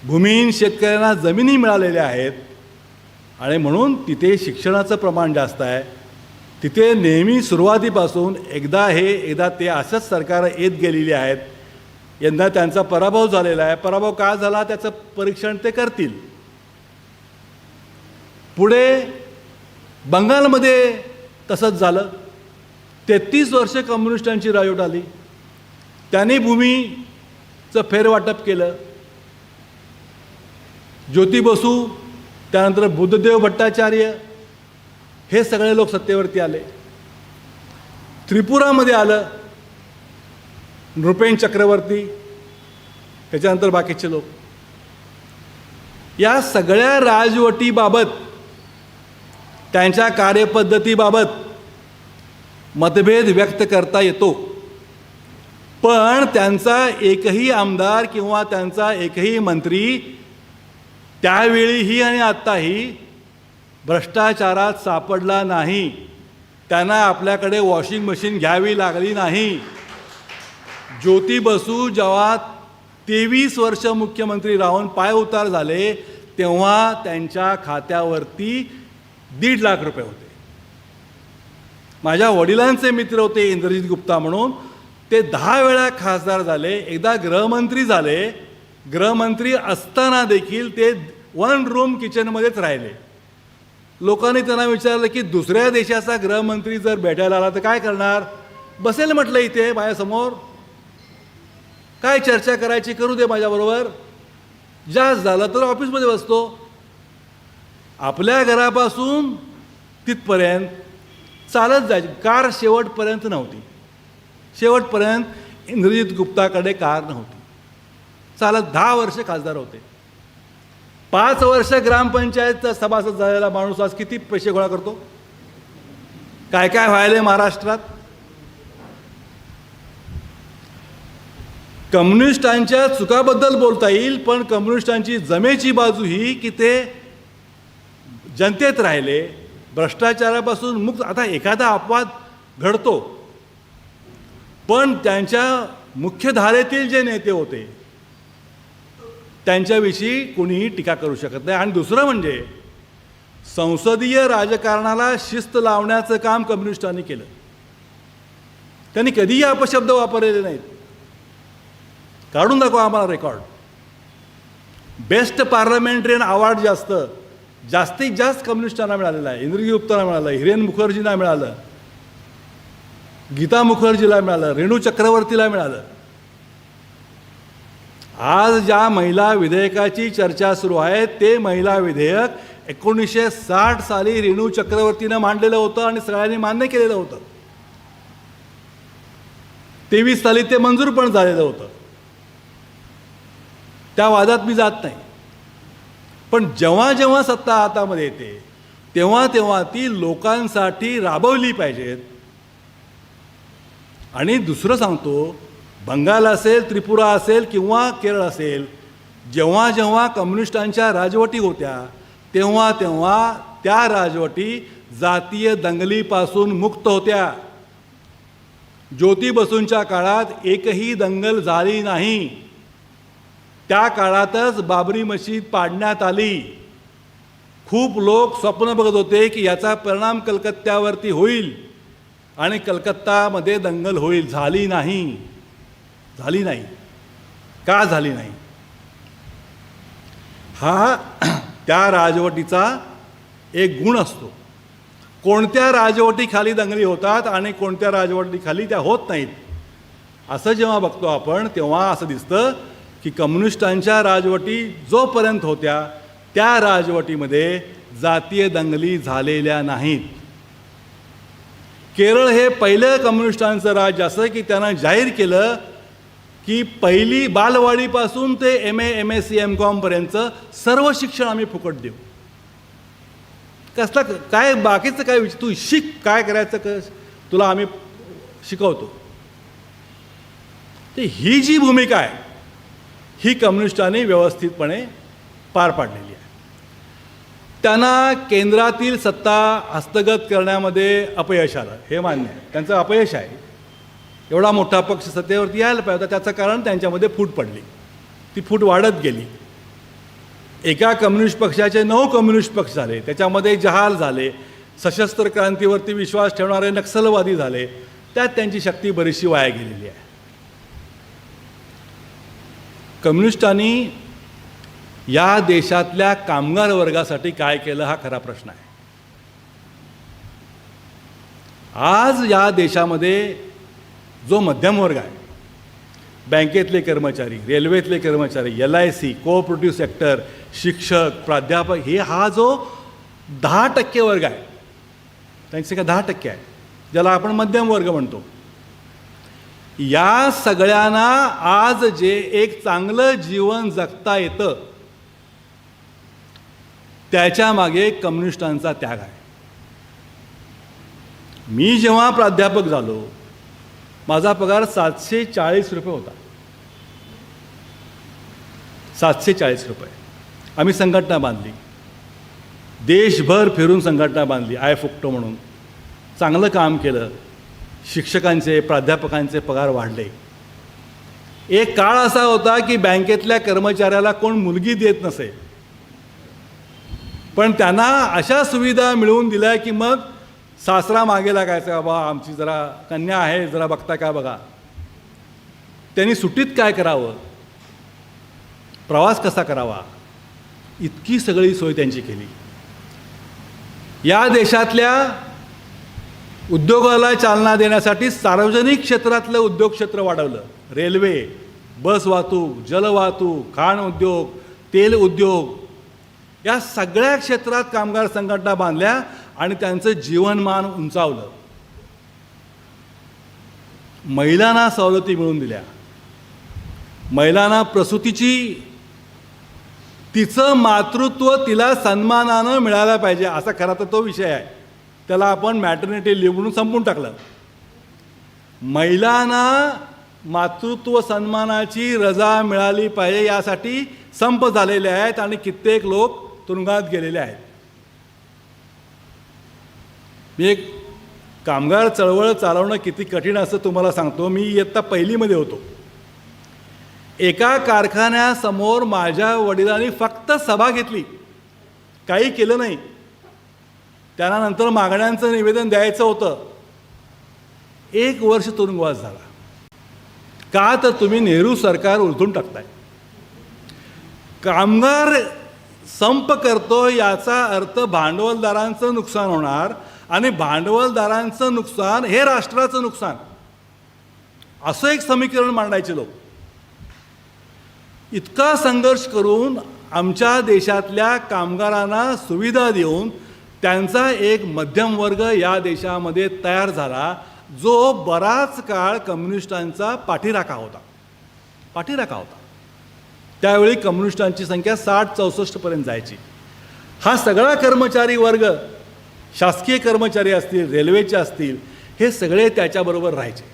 भूमिहीन शेतकऱ्यांना जमिनी मिळालेल्या आहेत आणि म्हणून तिथे शिक्षणाचं प्रमाण जास्त आहे. तिथे नेहमी सुरुवातीपासून एकदा ते असंच सरकार येत गेलेली आहेत. यंदा त्यांचा पराभव झालेला आहे. पराभव का झाला त्याचं परीक्षण ते करतील. पुढे बंगालमध्ये तसंच झालं. 33 वर्ष कम्युनिस्टांची राजवट आली. त्यांनी भूमीचं फेरवाटप केलं. ज्योती बसू, त्यानंतर बुद्धदेव भट्टाचार्य हे सगळे लोक सत्तेवरती आले. त्रिपुरामध्ये आलं नृपेन चक्रवर्ती, त्याच्यानंतर बाकीचे लोक. या सगळ्या राजवटीबाबत, त्यांच्या कार्यपद्धतीबाबत मतभेद व्यक्त करता येतो, पण त्यांचा एकही आमदार किंवा त्यांचा एकही मंत्री त्यावेळीही आणि आत्ताही भ्रष्टाचारात सापडला नाही. त्यांना आपल्याकडे वॉशिंग मशीन घ्यावी लागली नाही. ज्योती बसू जेव्हा 23 वर्ष मुख्यमंत्री राहून पायउतार झाले तेव्हा त्यांच्या खात्यावरती 1.5 लाख रुपये होते. माझ्या वडिलांचे मित्र होते इंद्रजित गुप्ता म्हणून, ते 10 वेळा खासदार झाले, एकदा गृहमंत्री झाले. गृहमंत्री असताना देखील ते 1 रूम किचनमध्येच राहिले. लोकांनी त्यांना विचारलं की दुसऱ्या देशाचा गृहमंत्री जर भेटायला आला तर काय करणार? बसेल म्हटलं इथे माझ्यासमोर, काय चर्चा करायची करू दे माझ्याबरोबर, जास्त झालं तर ऑफिसमध्ये बसतो. आपल्या घरापासून तिथपर्यंत चालत जायची. कार शेवटपर्यंत नव्हती. शेवटपर्यंत इंद्रजित गुप्ताकडे कार नव्हती. चालत 10 वर्ष खासदार होते. 5 वर्ष ग्रामपंचायतचा सभासद झालेला माणूस आज किती पैसे गोळा करतो? काय काय व्हायलंय महाराष्ट्रात? कम्युनिस्टांच्या चुकाबद्दल बोलता येईल, पण कम्युनिस्टांची जमेची बाजू ही की ते जनतेत राहिले, भ्रष्टाचारापासून मुक्त. आता एखादा अपवाद घडतो, पण त्यांच्या मुख्यधारेतील जे नेते होते त्यांच्याविषयी कोणीही टीका करू शकत नाही. आणि दुसरं म्हणजे संसदीय राजकारणाला शिस्त लावण्याचं काम कम्युनिस्टांनी केलं. त्यांनी कधीही अपशब्द वापरलेले नाहीत. काढून दाखवा आम्हाला रेकॉर्ड. बेस्ट पार्लमेंटरियन अवॉर्ड जास्तीत जास्त कम्युनिस्टांना मिळालेला आहे. इंद्रजित गुप्तांना मिळालं, हिरेन मुखर्जींना मिळालं, गीता मुखर्जीला मिळालं, रेणू चक्रवर्तीला मिळालं. आज ज्या महिला विधेयकाची चर्चा सुरू आहे ते महिला विधेयक 1960 साली रेणू चक्रवर्तीनं मांडलेलं होतं आणि सगळ्यांनी मान्य केलेलं होतं. 23 साली ते मंजूर पण झालेलं होतं. त्या वादात मी जात नाही. पण जेव्हा जेव्हा सत्ता हातामध्ये येते तेव्हा तेव्हा ती लोकांसाठी राबवली पाहिजेत. आणि दुसरं सांगतो, बंगाल असेल, त्रिपुरा असेल किंवा केरळ असेल, जेव्हा जेव्हा कम्युनिस्टांच्या राजवटी होत्या तेव्हा तेव्हा त्या राजवटी जातीय दंगलीपासून मुक्त होत्या. ज्योती बसूंच्या काळात एकही दंगल झाली नाही. त्या काळातच बाबरी मशीद पाडण्यात आली. खूप लोक स्वप्न बघत होते की याचा परिणाम कलकत्त्यावरती होईल आणि कलकत्तामध्ये दंगल होईल. झाली नाही. झाली नाही. का झाली नाही? हा त्या राजवटीचा एक गुण असतो. कोणत्या राजवटीखाली दंगली होतात आणि कोणत्या राजवटीखाली त्या होत नाहीत, असं जेव्हा बघतो आपण तेव्हा असं दिसतं की कम्युनिस्टांच्या राजवटी जोपर्यंत होत्या त्या राजवटीमध्ये जातीय दंगली झालेल्या नाहीत. केरळ हे पहिलं कम्युनिस्टांचं राज्य असं की त्यानं जाहीर केलं की पहिली बालवाडीपासून ते MA MSc MCom पर्यंत सर्व शिक्षण आम्ही फुकट देऊ. कसला काय बाकीचं काय तू शिक, काय करायचं तुला आम्ही शिकवतो. ते ही जी भूमिका आहे ही कम्युनिस्टांनी व्यवस्थितपणे पार पाडलेली आहे. त्यांना केंद्रातील सत्ता हस्तगत करण्यामध्ये अपयश आलं, हे मान्य आहे. त्यांचं अपयश आहे. एवढा मोठा पक्ष सत्तेवरती यायला पाहिजे होता, त्याचं कारण त्यांच्यामध्ये फूट पडली. ती फूट वाढत गेली. एका कम्युनिस्ट पक्षाचे 9 कम्युनिस्ट पक्ष झाले, त्याच्यामध्ये जहाल झाले, सशस्त्र क्रांतीवरती विश्वास ठेवणारे नक्षलवादी झाले. त्यात त्यांची शक्ती बरीचशी वाया गेलेली आहे. कम्युनिस्टांनी या देशातल्या कामगार वर्गासाठी काय केलं हा खरा प्रश्न आहे. आज या देशामध्ये जो मध्यम वर्ग आहे, बँकेतले कर्मचारी, रेल्वेतले कर्मचारी, LIC, कोऑपरेटिव्ह सेक्टर, शिक्षक, प्राध्यापक, हे हा जो 10% वर्ग आहे, त्यांची संख्या 10% आहे, ज्याला आपण मध्यम वर्ग म्हणतो. या सगळ्यांना आज जे एक चांगलं जीवन जगता येतं त्याच्या मागे कम्युनिस्टांचा त्याग आहे. मी जेव्हा प्राध्यापक झालो माझा पगार 740 रुपये होता. 740 रुपये. आम्ही संघटना बांधली, देशभर फिरून संघटना बांधली, आय फुकटो म्हणून. चांगलं काम केलं. शिक्षकांचे, प्राध्यापकांचे पगार वाढले. एक काळ असा होता की बँकेतल्या कर्मचाऱ्याला कोण मुलगी देत नसे, पण त्यांना अशा सुविधा मिळवून दिल्या की मग सासरा मागे लागायचा, बाबा आमची जरा कन्या आहे, जरा बघता का बघा. त्यांनी सुट्टीत काय करावं, प्रवास कसा करावा, इतकी सगळी सोय त्यांची केली. या देशातल्या उद्योगाला चालना देण्यासाठी सार्वजनिक क्षेत्रातलं उद्योग क्षेत्र वाढवलं. रेल्वे, बस वाहतूक, जलवाहतूक, खाण उद्योग, तेल उद्योग, या सगळ्या क्षेत्रात कामगार संघटना बांधल्या आणि त्यांचं जीवनमान उंचावलं. महिलांना सवलती मिळवून दिल्या. महिलांना प्रसूतीची, तिचं मातृत्व तिला सन्मानानं मिळायला पाहिजे, असा खरा तर तो विषय आहे. त्याला आपण मॅटर्निटी लिव्ह म्हणून संपवून टाकलं. महिलांना मातृत्व सन्मानाची रजा मिळाली पाहिजे यासाठी संप झालेले आहेत आणि कित्येक लोक तुरुंगात गेलेले आहेत. मी एक कामगार चळवळ चालवणं किती कठीण असं तुम्हाला सांगतो. मी इयत्ता पहिलीमध्ये होतो. एका कारखान्यासमोर माझ्या वडिलांनी फक्त सभा घेतली, काही केलं नाही. त्यांना नंतर मागण्यांचं निवेदन द्यायचं होतं. 1 वर्ष तुरुंगवास झाला. का तर तुम्ही नेहरू सरकार उलथून टाकताय. कामगार संप करतो याचा अर्थ भांडवलदारांचं नुकसान होणार आणि भांडवलदारांचं नुकसान हे राष्ट्राचं नुकसान, असं एक समीकरण मांडायचे लोक. इतका संघर्ष करून आमच्या देशातल्या कामगारांना सुविधा देऊन त्यांचा एक मध्यम वर्ग या देशामध्ये तयार झाला, जो बराच काळ कम्युनिस्टांचा पाठीराखा होता. त्यावेळी कम्युनिस्टांची संख्या 60-64 पर्यंत जायची. हा सगळा कर्मचारी वर्ग, शासकीय कर्मचारी असतील, रेल्वेचे असतील, हे सगळे त्याच्याबरोबर राहायचे.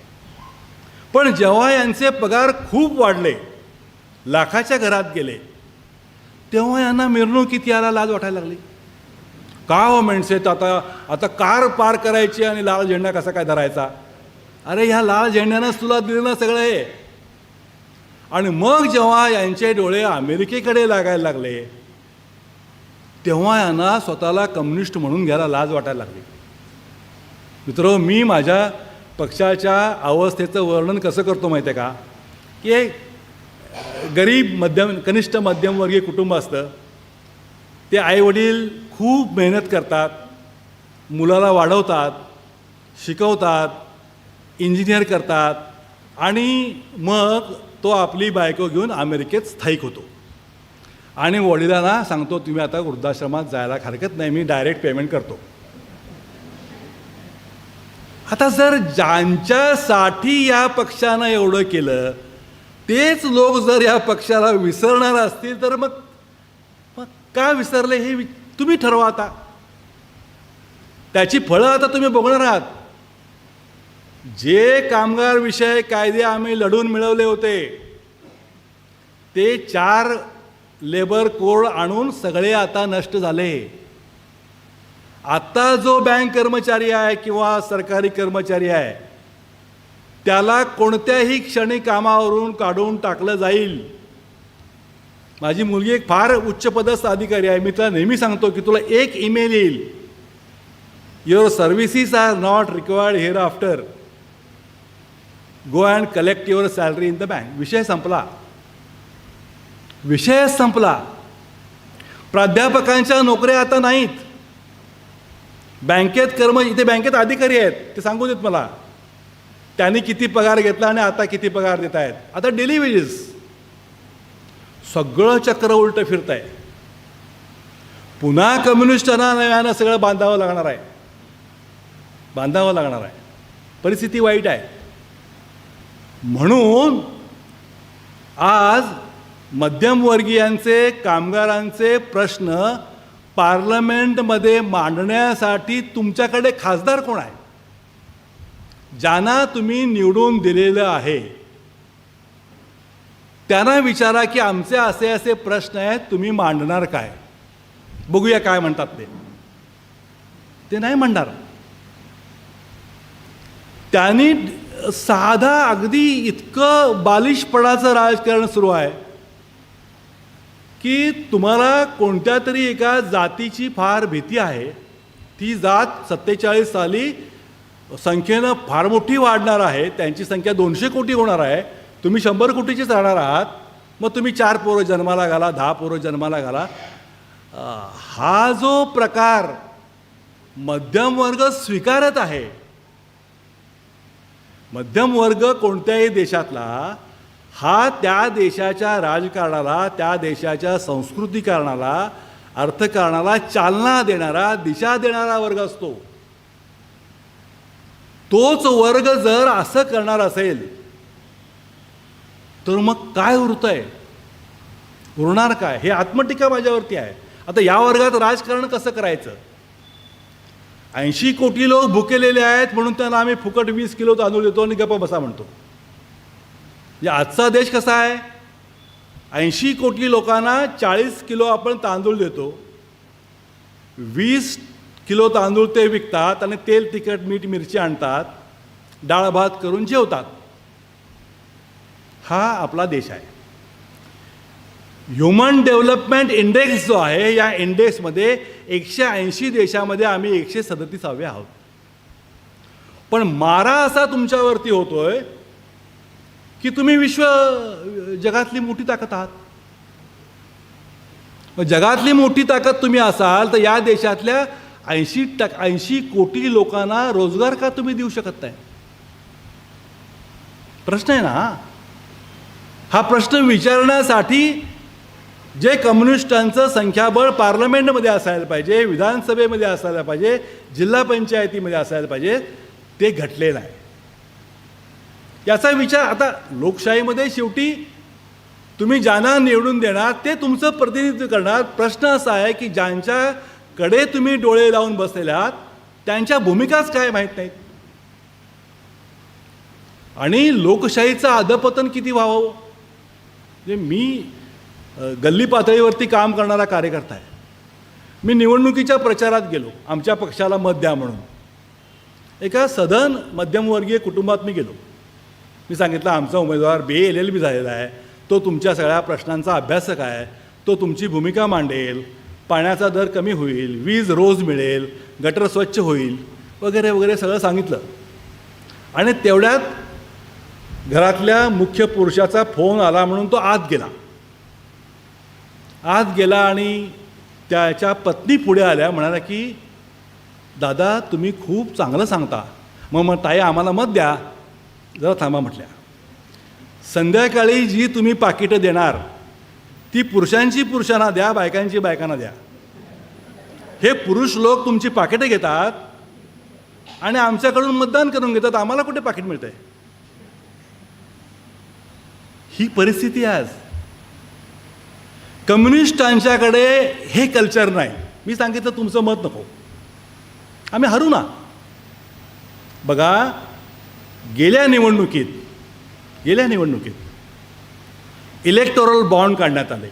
पण जेव्हा यांचे पगार खूप वाढले, लाखाच्या घरात गेले, तेव्हा यांना मिरवणुकीत यायला लाज वाटायला लागली. का हो म्हणसेत, आता कार पार करायची आणि लाल झेंडा कसा काय धरायचा? अरे ह्या लाल झेंड्यानंच तुला दिलं ना सगळं हे. आणि मग जेव्हा यांचे डोळे अमेरिकेकडे लागायला लागले, तेव्हा यांना स्वतःला कम्युनिस्ट म्हणून घ्यायला लाज वाटायला लागली. मित्र, मी माझ्या पक्षाच्या अवस्थेचं वर्णन कसं करतो माहिती आहे का? की गरीब कनिष्ठ मध्यमवर्गीय कुटुंब असतं, ते आईवडील खूप मेहनत करतात, मुलाला वाढवतात, शिकवतात, इंजिनियर करतात, आणि मग तो आपली बायको घेऊन अमेरिकेत स्थायिक होतो आणि वडिलांना सांगतो, तुम्ही आता वृद्धाश्रमात जायला हरकत नाही, मी डायरेक्ट पेमेंट करतो. आता जर ज्यांच्यासाठी या पक्षानं एवढं केलं, तेच लोक जर या पक्षाला विसरणार असतील, तर मग का विसरले हे तुम्ही ठरवा. आता त्याची फळं आता तुम्ही बघणार आहात. जे कामगार विषय कायदे आम्ही लढून मिळवले होते, ते 4 लेबर कोड आणून सगळे आता नष्ट झाले. आता जो बँक कर्मचारी आहे किंवा सरकारी कर्मचारी आहे, त्याला कोणत्याही क्षणी कामावरून काढून टाकलं जाईल. माझी मुलगी एक फार उच्चपदस्थ अधिकारी आहे. मी तिला नेहमी सांगतो की तुला एक ईमेल येईल, your services are not required hereafter, go and collect your salary in the bank. विषय संपला. प्राध्यापकांच्या नोकऱ्या आता नाहीत. बँकेत इथे बँकेत अधिकारी आहेत, ते सांगू देत मला, त्यांनी किती पगार घेतला आणि आता किती पगार देत आहेत. आता डेली वेजेस. सगळं चक्र उलटं फिरत आहे. पुन्हा कम्युनिस्टांना नव्यानं सगळं बांधावं लागणार आहे. परिस्थिती वाईट आहे. म्हणून आज मध्यमवर्गीयांचे, कामगारांचे प्रश्न पार्लमेंटमध्ये मांडण्यासाठी तुमच्याकडे खासदार कोण आहे? ज्यांना तुम्ही निवडून दिलेलं आहे, त्यांना विचारा की आमचे असे असे प्रश्न आहेत, तुम्ही मांडणार काय? बघूया काय म्हणतात ते नाही म्हणणार. त्यांनी साधा अगदी इतकं बालिशपणाचं राजकारण सुरू आहे की तुम्हाला कोणत्या तरी एका जातीची फार भीती आहे. ती जात 47 साली संख्येनं फार मोठी वाढणार आहे. त्यांची संख्या 200 कोटी होणार आहे. तुम्ही 100 कोटीचेच राहणार आहात. मग तुम्ही 4 पोरं जन्माला घाला, 10 पोरं जन्माला घाला. हा जो प्रकार मध्यम वर्ग स्वीकारत आहे, मध्यम वर्ग कोणत्याही देशातला, हा त्या देशाच्या राजकारणाला, त्या देशाच्या संस्कृतीकरणाला, अर्थकारणाला चालना देणारा, दिशा देणारा वर्ग असतो. तोच वर्ग जर असं करणार असेल तर मग काय उरणार काय? हे आत्मटीका माझ्यावरती आहे. आता या वर्गात राजकारण कसं करायचं? 80 कोटी लोक भुकेलेले आहेत म्हणून त्यांना आम्ही फुकट 20 किलो तांदूळ देतो आणि गप्पा बसा म्हणतो. म्हणजे आजचा देश कसा आहे? 80 कोटी लोकांना 40 किलो आपण तांदूळ देतो, 20 किलो तांदूळ ते विकतात आणि तेल, तिखट, मीठ, मिरची आणतात, डाळ भात करून जेवतात. हा आपला देश आहे. ह्युमन डेव्हलपमेंट इंडेक्स जो आहे, या इंडेक्समध्ये 180 देशामध्ये आम्ही 137 आहोत. पण मारा असा तुमच्यावरती होतोय की तुम्ही जगातली मोठी ताकद आहात. मग जगातली मोठी ताकद तुम्ही असाल तर या देशातल्या 80 कोटी लोकांना रोजगार का तुम्ही देऊ शकत नाही? प्रश्न आहे ना. हा प्रश्न विचारण्यासाठी जे कम्युनिस्टांचं संख्याबळ पार्लमेंटमध्ये असायला पाहिजे, विधानसभेमध्ये असायला पाहिजे, जिल्हा पंचायतीमध्ये असायला पाहिजे, ते घटलेलं आहे. याचा विचार आता लोकशाहीमध्ये शेवटी तुम्ही ज्यांना निवडून देणार ते तुमचं प्रतिनिधित्व करणार. प्रश्न असा आहे की ज्यांच्याकडे तुम्ही डोळे लावून बसलेले आहात त्यांच्या भूमिकाच काय माहीत नाहीत. आणि लोकशाहीचं अधपतन किती व्हावं. म्हणजे मी गल्ली पातळीवरती काम करणारा कार्यकर्ता आहे. मी निवडणुकीच्या प्रचारात गेलो, आमच्या पक्षाला मत द्या म्हणून. एका सधन मध्यमवर्गीय कुटुंबात मी गेलो. मी सांगितलं आमचा उमेदवार LLB झालेला आहे, तो तुमच्या सगळ्या प्रश्नांचा अभ्यासक आहे, तो तुमची भूमिका मांडेल, पाण्याचा दर कमी होईल, वीज रोज मिळेल, गटर स्वच्छ होईल वगैरे वगैरे सगळं सांगितलं. आणि तेवढ्यात घरातल्या मुख्य पुरुषाचा फोन आला म्हणून तो आत गेला आणि त्याच्या पत्नी पुढे आल्या, म्हणाल्या की दादा तुम्ही खूप चांगलं सांगता. मग ताई आम्हाला मत द्या. जरा थांबा म्हटल्या. संध्याकाळी जी तुम्ही पाकिटं देणार ती पुरुषांची पुरुषांना द्या, बायकांची बायकांना द्या. हे पुरुष लोक तुमची पाकिटं घेतात आणि आमच्याकडून मतदान करून घेतात, आम्हाला कुठे पाकिट मिळतंय. ही परिस्थिती आज. कम्युनिस्टांच्याकडे हे कल्चर नाही. मी सांगितलं तुमचं मत नको, आम्ही हरू ना. बघा गेल्या निवडणुकीत इलेक्टोरल बॉन्ड काढण्यात आले.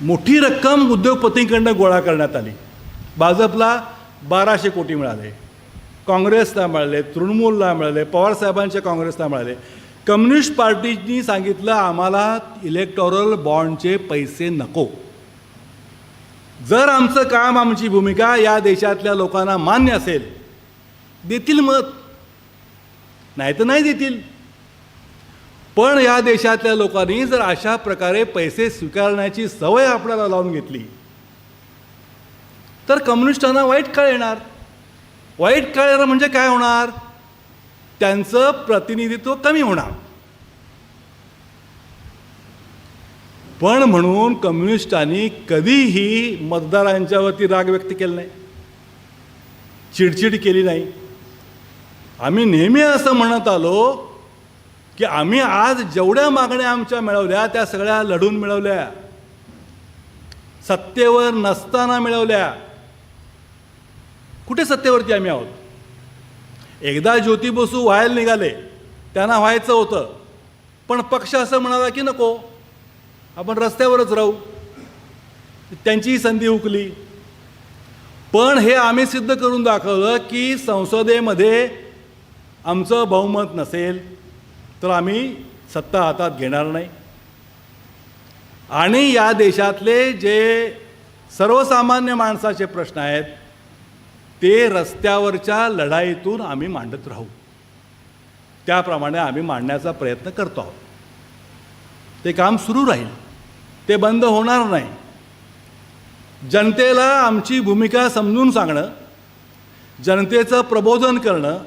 मोठी रक्कम उद्योगपतींकडनं गोळा करण्यात आली. भाजपला 1200 कोटी मिळाले, काँग्रेसला मिळाले, तृणमूलला मिळाले, पवारसाहेबांच्या काँग्रेसला मिळाले. कम्युनिस्ट पार्टीनी सांगितलं आम्हाला इलेक्टोरल बॉन्डचे पैसे नको. जर आमचं काम, आमची भूमिका या देशातल्या लोकांना मान्य असेल देतील मत, नाही तर नाही देतील. पण या देशातल्या लोकांनी जर अशा प्रकारे पैसे स्वीकारण्याची सवय आपल्याला लावून घेतली तर कम्युनिस्टांना वाईट काळ येणार. वाईट काळ येणार म्हणजे काय होणार, त्यांचं प्रतिनिधित्व कमी होणार. पण म्हणून कम्युनिस्टांनी कधीही मतदारांच्यावरती राग व्यक्त केला नाही, चिडचिड केली नाही. आम्ही नेहमी असं म्हणत आलो की आम्ही आज जेवढ्या मागण्या आमच्या मिळवल्या त्या सगळ्या लढून मिळवल्या, सत्तेवर नसताना मिळवल्या. कुठे सत्तेवरती आम्ही आहोत. एकदा ज्योती बसू व्हायला निघाले, त्यांना व्हायचं होतं, पण पक्ष असं म्हणाला की नको आपण रस्त्यावरच राहू. त्यांचीही संधी हुकली. पण हे आम्ही सिद्ध करून दाखवलं की संसदेमध्ये आमचं बहुमत नसेल तर आम्ही सत्ता हातात घेणार नाही. आणि या देशातले जे सर्वसामान्य माणसाचे प्रश्न आहेत ते रस्त्यावरच्या लढाईतून आम्ही मांडत राहू. त्याप्रमाणे आम्ही मांडण्याचा प्रयत्न करतो आहोत. ते काम सुरू राहील, ते बंद होणार नाही. जनतेला आमची भूमिका समजून सांगणं, जनतेचं प्रबोधन करणं,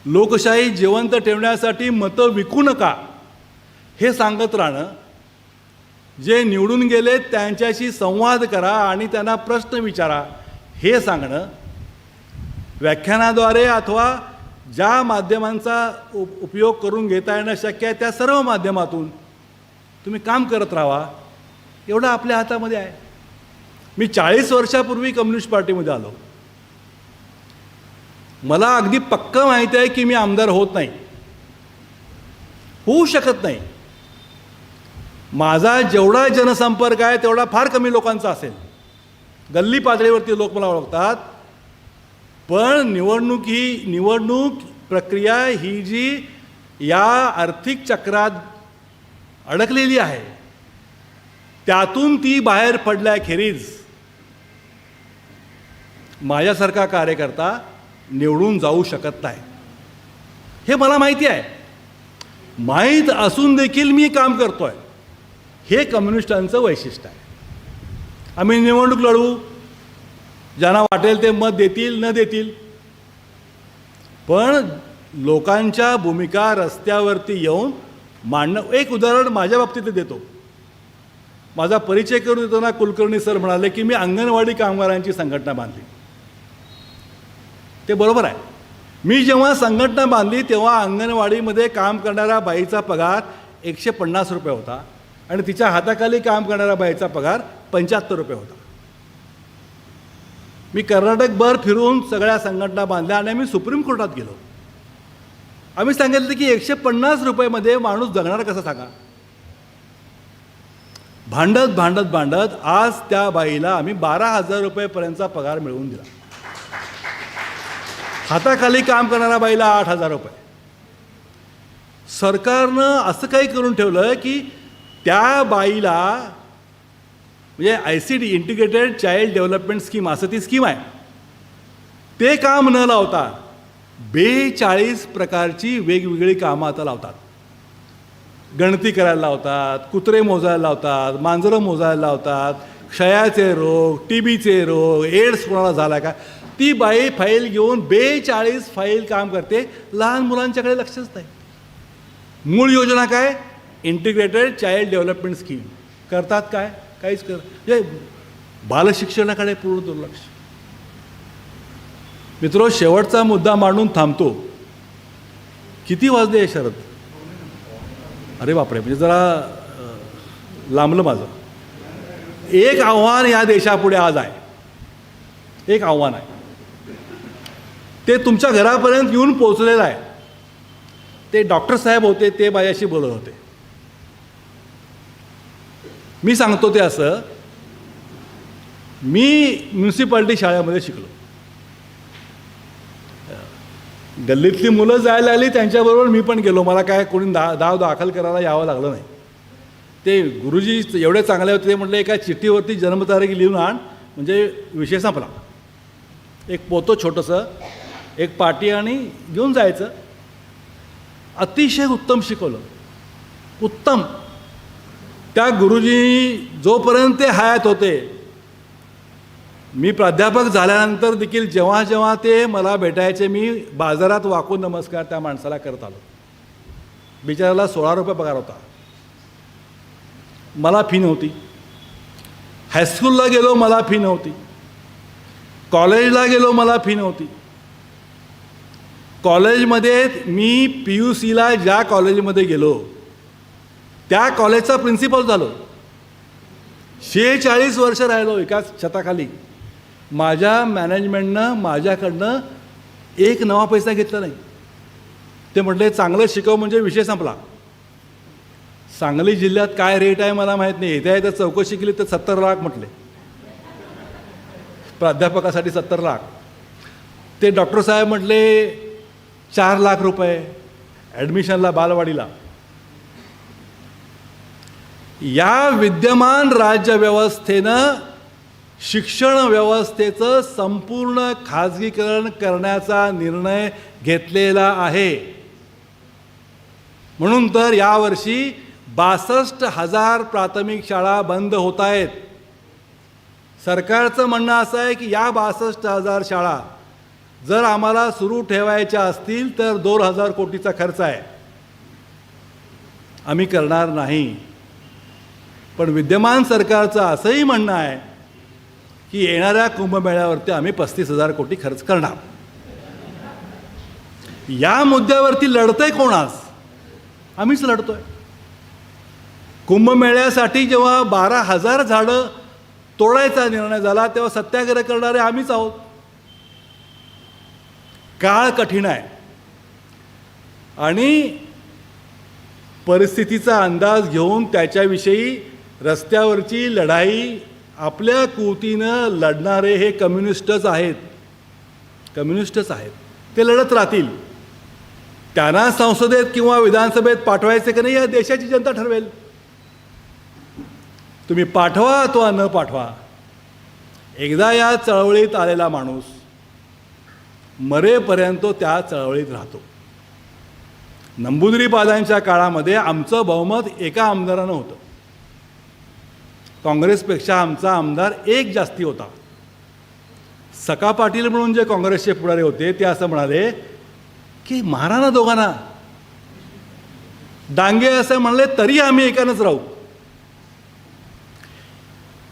लोकशाही जिवंत ठेवण्यासाठी मतं विकू नका हे सांगत राहणं, जे निवडून गेले त्यांच्याशी संवाद करा आणि त्यांना प्रश्न विचारा हे सांगणं, व्याख्यानाद्वारे अथवा ज्या माध्यमांचा उपयोग करून घेता येणं शक्य आहे त्या सर्व माध्यमातून तुम्ही काम करत राहा, एवढं आपल्या हातामध्ये आहे. मी 40 वर्षापूर्वी कम्युनिस्ट पार्टीमध्ये आलो. मला अगदी पक्कं माहिती आहे की मी आमदार होत नाही, होऊ शकत नाही. माझा जेवढा जनसंपर्क आहे तेवढा फार कमी लोकांचा असेल. गल्ली पातळीवरती लोक मला ओळखतात. पण निवडणूक प्रक्रिया ही जी या आर्थिक चक्रात अडकलेली आहे त्यातून ती बाहेर पडल्याखेरीज माझ्यासारखा कार्यकर्ता निवडून जाऊ शकत नाही. हे मला माहिती आहे. माहीत असून देखील मी काम करतोय. हे कम्युनिस्टांचं वैशिष्ट्य आहे. आम्ही निवडणूक लढवू, ज्यांना वाटेल ते मत देतील न देतील, पण लोकांच्या भूमिका रस्त्यावरती येऊन मांडणं. एक उदाहरण माझ्या बाबतीत देतो. माझा परिचय करून देताना कुलकर्णी सर म्हणाले की मी अंगणवाडी कामगारांची संघटना बांधली. ते बरोबर आहे. मी जेव्हा संघटना बांधली तेव्हा अंगणवाडीमध्ये काम करणाऱ्या बाईचा पगार 150 रुपये होता आणि तिच्या हाताखाली काम करणाऱ्या बाईचा पगार 75 रुपये होता. मी कर्नाटकभर फिरून सगळ्या संघटना बांधल्या आणि आम्ही सुप्रीम कोर्टात गेलो. आम्ही सांगितलं की 150 रुपयेमध्ये माणूस जगणार कसा सांगा. भांडत भांडत भांडत आज त्या बाईला आम्ही 12,000 रुपयेपर्यंतचा पगार मिळवून दिला. हाताखाली काम करणाऱ्या बाईला 8,000 रुपये. सरकारनं असं काही करून ठेवलं की त्या बाईला म्हणजे ICD integrated child development scheme असं ती स्कीम आहे. ते काम न लावता 42 प्रकारची वेगवेगळी कामं आता लावतात. गणती करायला लावतात, कुत्रे मोजायला लावतात, मांजरं मोजायला लावतात, क्षयाचे रोग, TBचे रोग, एड्स कोणाला झाला का. ती बाई फाईल घेऊन 42 फाईल काम करते. लहान मुलांच्याकडे लक्षच नाही. मूळ योजना काय? Integrated child development scheme. करतात काय? काहीच म्हणजे बालशिक्षणाकडे पूर्ण दुर्लक्ष. मित्रो, शेवटचा मुद्दा मांडून थांबतो. किती वाजले शरद? अरे बापरे, म्हणजे जरा लांबलं माझं. एक आव्हान या देशापुढे आज आहे. एक आव्हान आहे. ते तुमच्या घरापर्यंत येऊन पोचलेलं आहे. ते डॉक्टर साहेब होते, ते माझ्याशी बोलत होते. मी सांगतो ते असं, मी म्युन्सिपाल्टी शाळेमध्ये शिकलो. गल्लीतली मुलं जायला आली, त्यांच्याबरोबर मी पण गेलो. मला काय कोणी दाव दाखल करायला यावं लागलं नाही. ते गुरुजी एवढे चांगले होते, ते म्हटले एका चिठ्ठीवरती जन्मतारीख लिहून आण म्हणजे विषय संपला. एक पोतं छोटंसं, एक पाटी आणि घेऊन जायचं. अतिशय उत्तम शिकवलं, उत्तम. त्या गुरुजी जोपर्यंत ते हयात होते, मी प्राध्यापक झाल्यानंतर देखील जेव्हा जेव्हा ते मला भेटायचे, मी बाजारात वाकून नमस्कार त्या माणसाला करत आलो. बिचाराला 16 रुपये पगार होता. मला फी नव्हती. हायस्कूलला गेलो, मला फी नव्हती. कॉलेजला गेलो, मला फी नव्हती. कॉलेजमध्ये मी PUCला ज्या कॉलेजमध्ये गेलो त्या कॉलेजचा प्रिन्सिपल झालो. 46 वर्ष राहिलो एकाच छताखाली. माझ्या मॅनेजमेंटनं माझ्याकडनं एक नवा पैसा घेतला नाही. ते म्हटले चांगलं शिकव म्हणजे विषय संपला. सांगली जिल्ह्यात काय रेट आहे मला माहीत नाही. येत्या चौकशी केली तर 70 लाख म्हटले. प्राध्यापकासाठी 70 लाख. ते डॉक्टर साहेब म्हटले 4 लाख रुपये ॲडमिशनला बालवाडीला. या विद्यमान राज्यव्यवस्थेनं शिक्षण व्यवस्थेचं संपूर्ण खाजगीकरण करण्याचा निर्णय घेतलेला आहे. म्हणून तर यावर्षी 62,000 प्राथमिक शाळा बंद होत आहेत. सरकारचं म्हणणं असं आहे की या 62,000 शाळा जर आम्हाला सुरू ठेवायच्या असतील तर 2,000 कोटीचा खर्च आहे, आम्ही करणार नाही. पण विद्यमान सरकारचं असंही म्हणणं आहे की येणाऱ्या कुंभमेळ्यावरती आम्ही 35,000 कोटी खर्च करणार. या मुद्द्यावरती लढतंय कोण आज? आम्हीच लढतोय. कुंभमेळ्यासाठी जेव्हा 12,000 झाडं तोडायचा निर्णय झाला तेव्हा सत्याग्रह करणारे आम्हीच आहोत. काळ कठीण आहे आणि परिस्थितीचा अंदाज घेऊन त्याच्याविषयी रस्त्यावरची लढाई आपल्या कृतीनं लढणारे हे कम्युनिस्टच आहेत. कम्युनिस्टच आहेत. ते लढत राहतील. त्यांना संसदेत किंवा विधानसभेत पाठवायचे की नाही या देशाची जनता ठरवेल. तुम्ही पाठवा अथवा न पाठवा, एकदा या चळवळीत आलेला माणूस मरेपर्यंत त्या चळवळीत राहतो. नंबूद्रीपादांच्या काळामध्ये आमचं बहुमत एका आमदारानं होतं. काँग्रेसपेक्षा आमचा आमदार एक जास्ती होता. सका पाटील म्हणून जे काँग्रेसचे पुढारी होते ते असं म्हणाले की मारा ना दोघांना. डांगे असं म्हणले तरी आम्ही एकानंच राहू.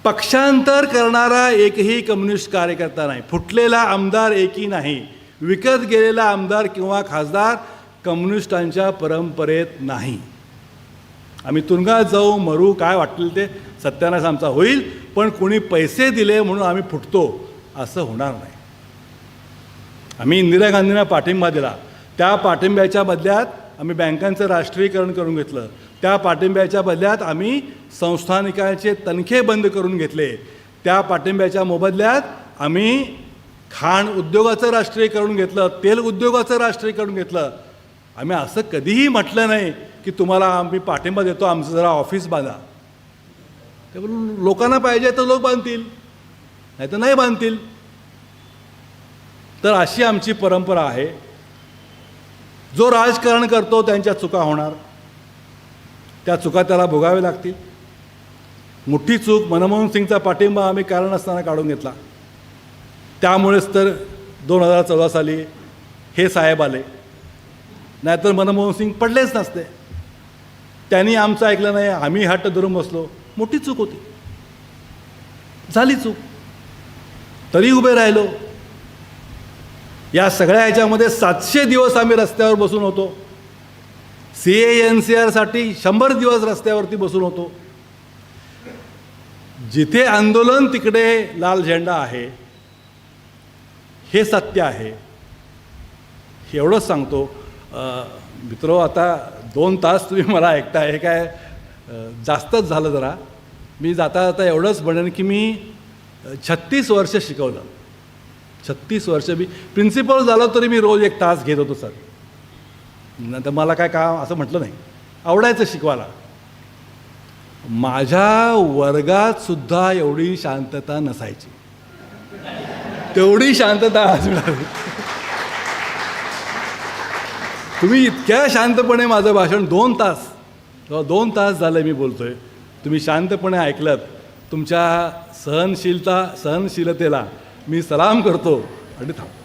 पक्षांतर करणारा एकही कम्युनिस्ट कार्यकर्ता नाही, फुटलेला आमदार एकही नाही, विकत गेलेला आमदार किंवा खासदार कम्युनिस्टांच्या परंपरेत नाही. आम्ही तुरुंगात जाऊ, मरू, काय वाटेल ते सत्यानाश आमचा होईल, पण कोणी पैसे दिले म्हणून आम्ही फुटतो असं होणार नाही. आम्ही इंदिरा गांधींना पाठिंबा दिला, त्या पाठिंब्याच्या बदल्यात आम्ही बँकांचं राष्ट्रीयकरण करून घेतलं, त्या पाठिंब्याच्या बदल्यात आम्ही संस्थानिकांचे तनखे बंद करून घेतले, त्या पाठिंब्याच्या मोबदल्यात आम्ही खाण उद्योगाचं राष्ट्रीयकरण घेतलं, तेल उद्योगाचं राष्ट्रीयकरण घेतलं. आम्ही असं कधीही म्हटलं नाही की तुम्हाला आम्ही पाठिंबा देतो, आमचं जरा ऑफिस बांधा. ते बोलून लोकांना पाहिजे तर लोक बांधतील, नाही तर नाही बांधतील. तर अशी आमची परंपरा आहे. जो राजकारण करतो त्यांच्या चुका होणार, त्या चुका त्याला भोगावे लागतील. मोठी चूक मनमोहन सिंगचा पाठिंबा आम्ही कारण असताना काढून घेतला, त्यामुळेच तर 2014 साली हे साहेब आले, नाहीतर मनमोहन सिंग पडलेच नसते. त्यांनी आमचं ऐकलं नाही, आम्ही हट्ट धरून बसलो. मोठी चूक होती, झाली चूक, तरी उभे राहिलो. या सगळ्या ह्याच्यामध्ये 700 दिवस आम्ही रस्त्यावर बसून होतो. CA-NCRसाठी 100 दिवस रस्त्यावरती बसून होतो. जिथे आंदोलन तिकडे लाल झेंडा आहे, हे सत्य आहे. एवढंच सांगतो. मित्रो, आता 2 तास तुम्ही मला ऐकताय, हे काय जास्तच झालं जरा. मी जाता जाता एवढंच म्हणेन की मी 36 वर्ष शिकवलं. 36 वर्ष मी प्रिन्सिपल झालो तरी मी रोज 1 तास घेत होतो सर. नंतर मला काय काम असं म्हटलं नाही, आवडायचं शिकवायला. माझ्या वर्गात सुद्धा एवढी शांतता नसायची, तेवढी शांतता आज मिळाली. तुम्ही इतक्या शांतपणे माझं भाषण 2 तास किंवा 2 तास झालं मी बोलतोय, तुम्ही शांतपणे ऐकलत. तुमच्या सहनशीलतेला मी सलाम करतो आणि थांबतो.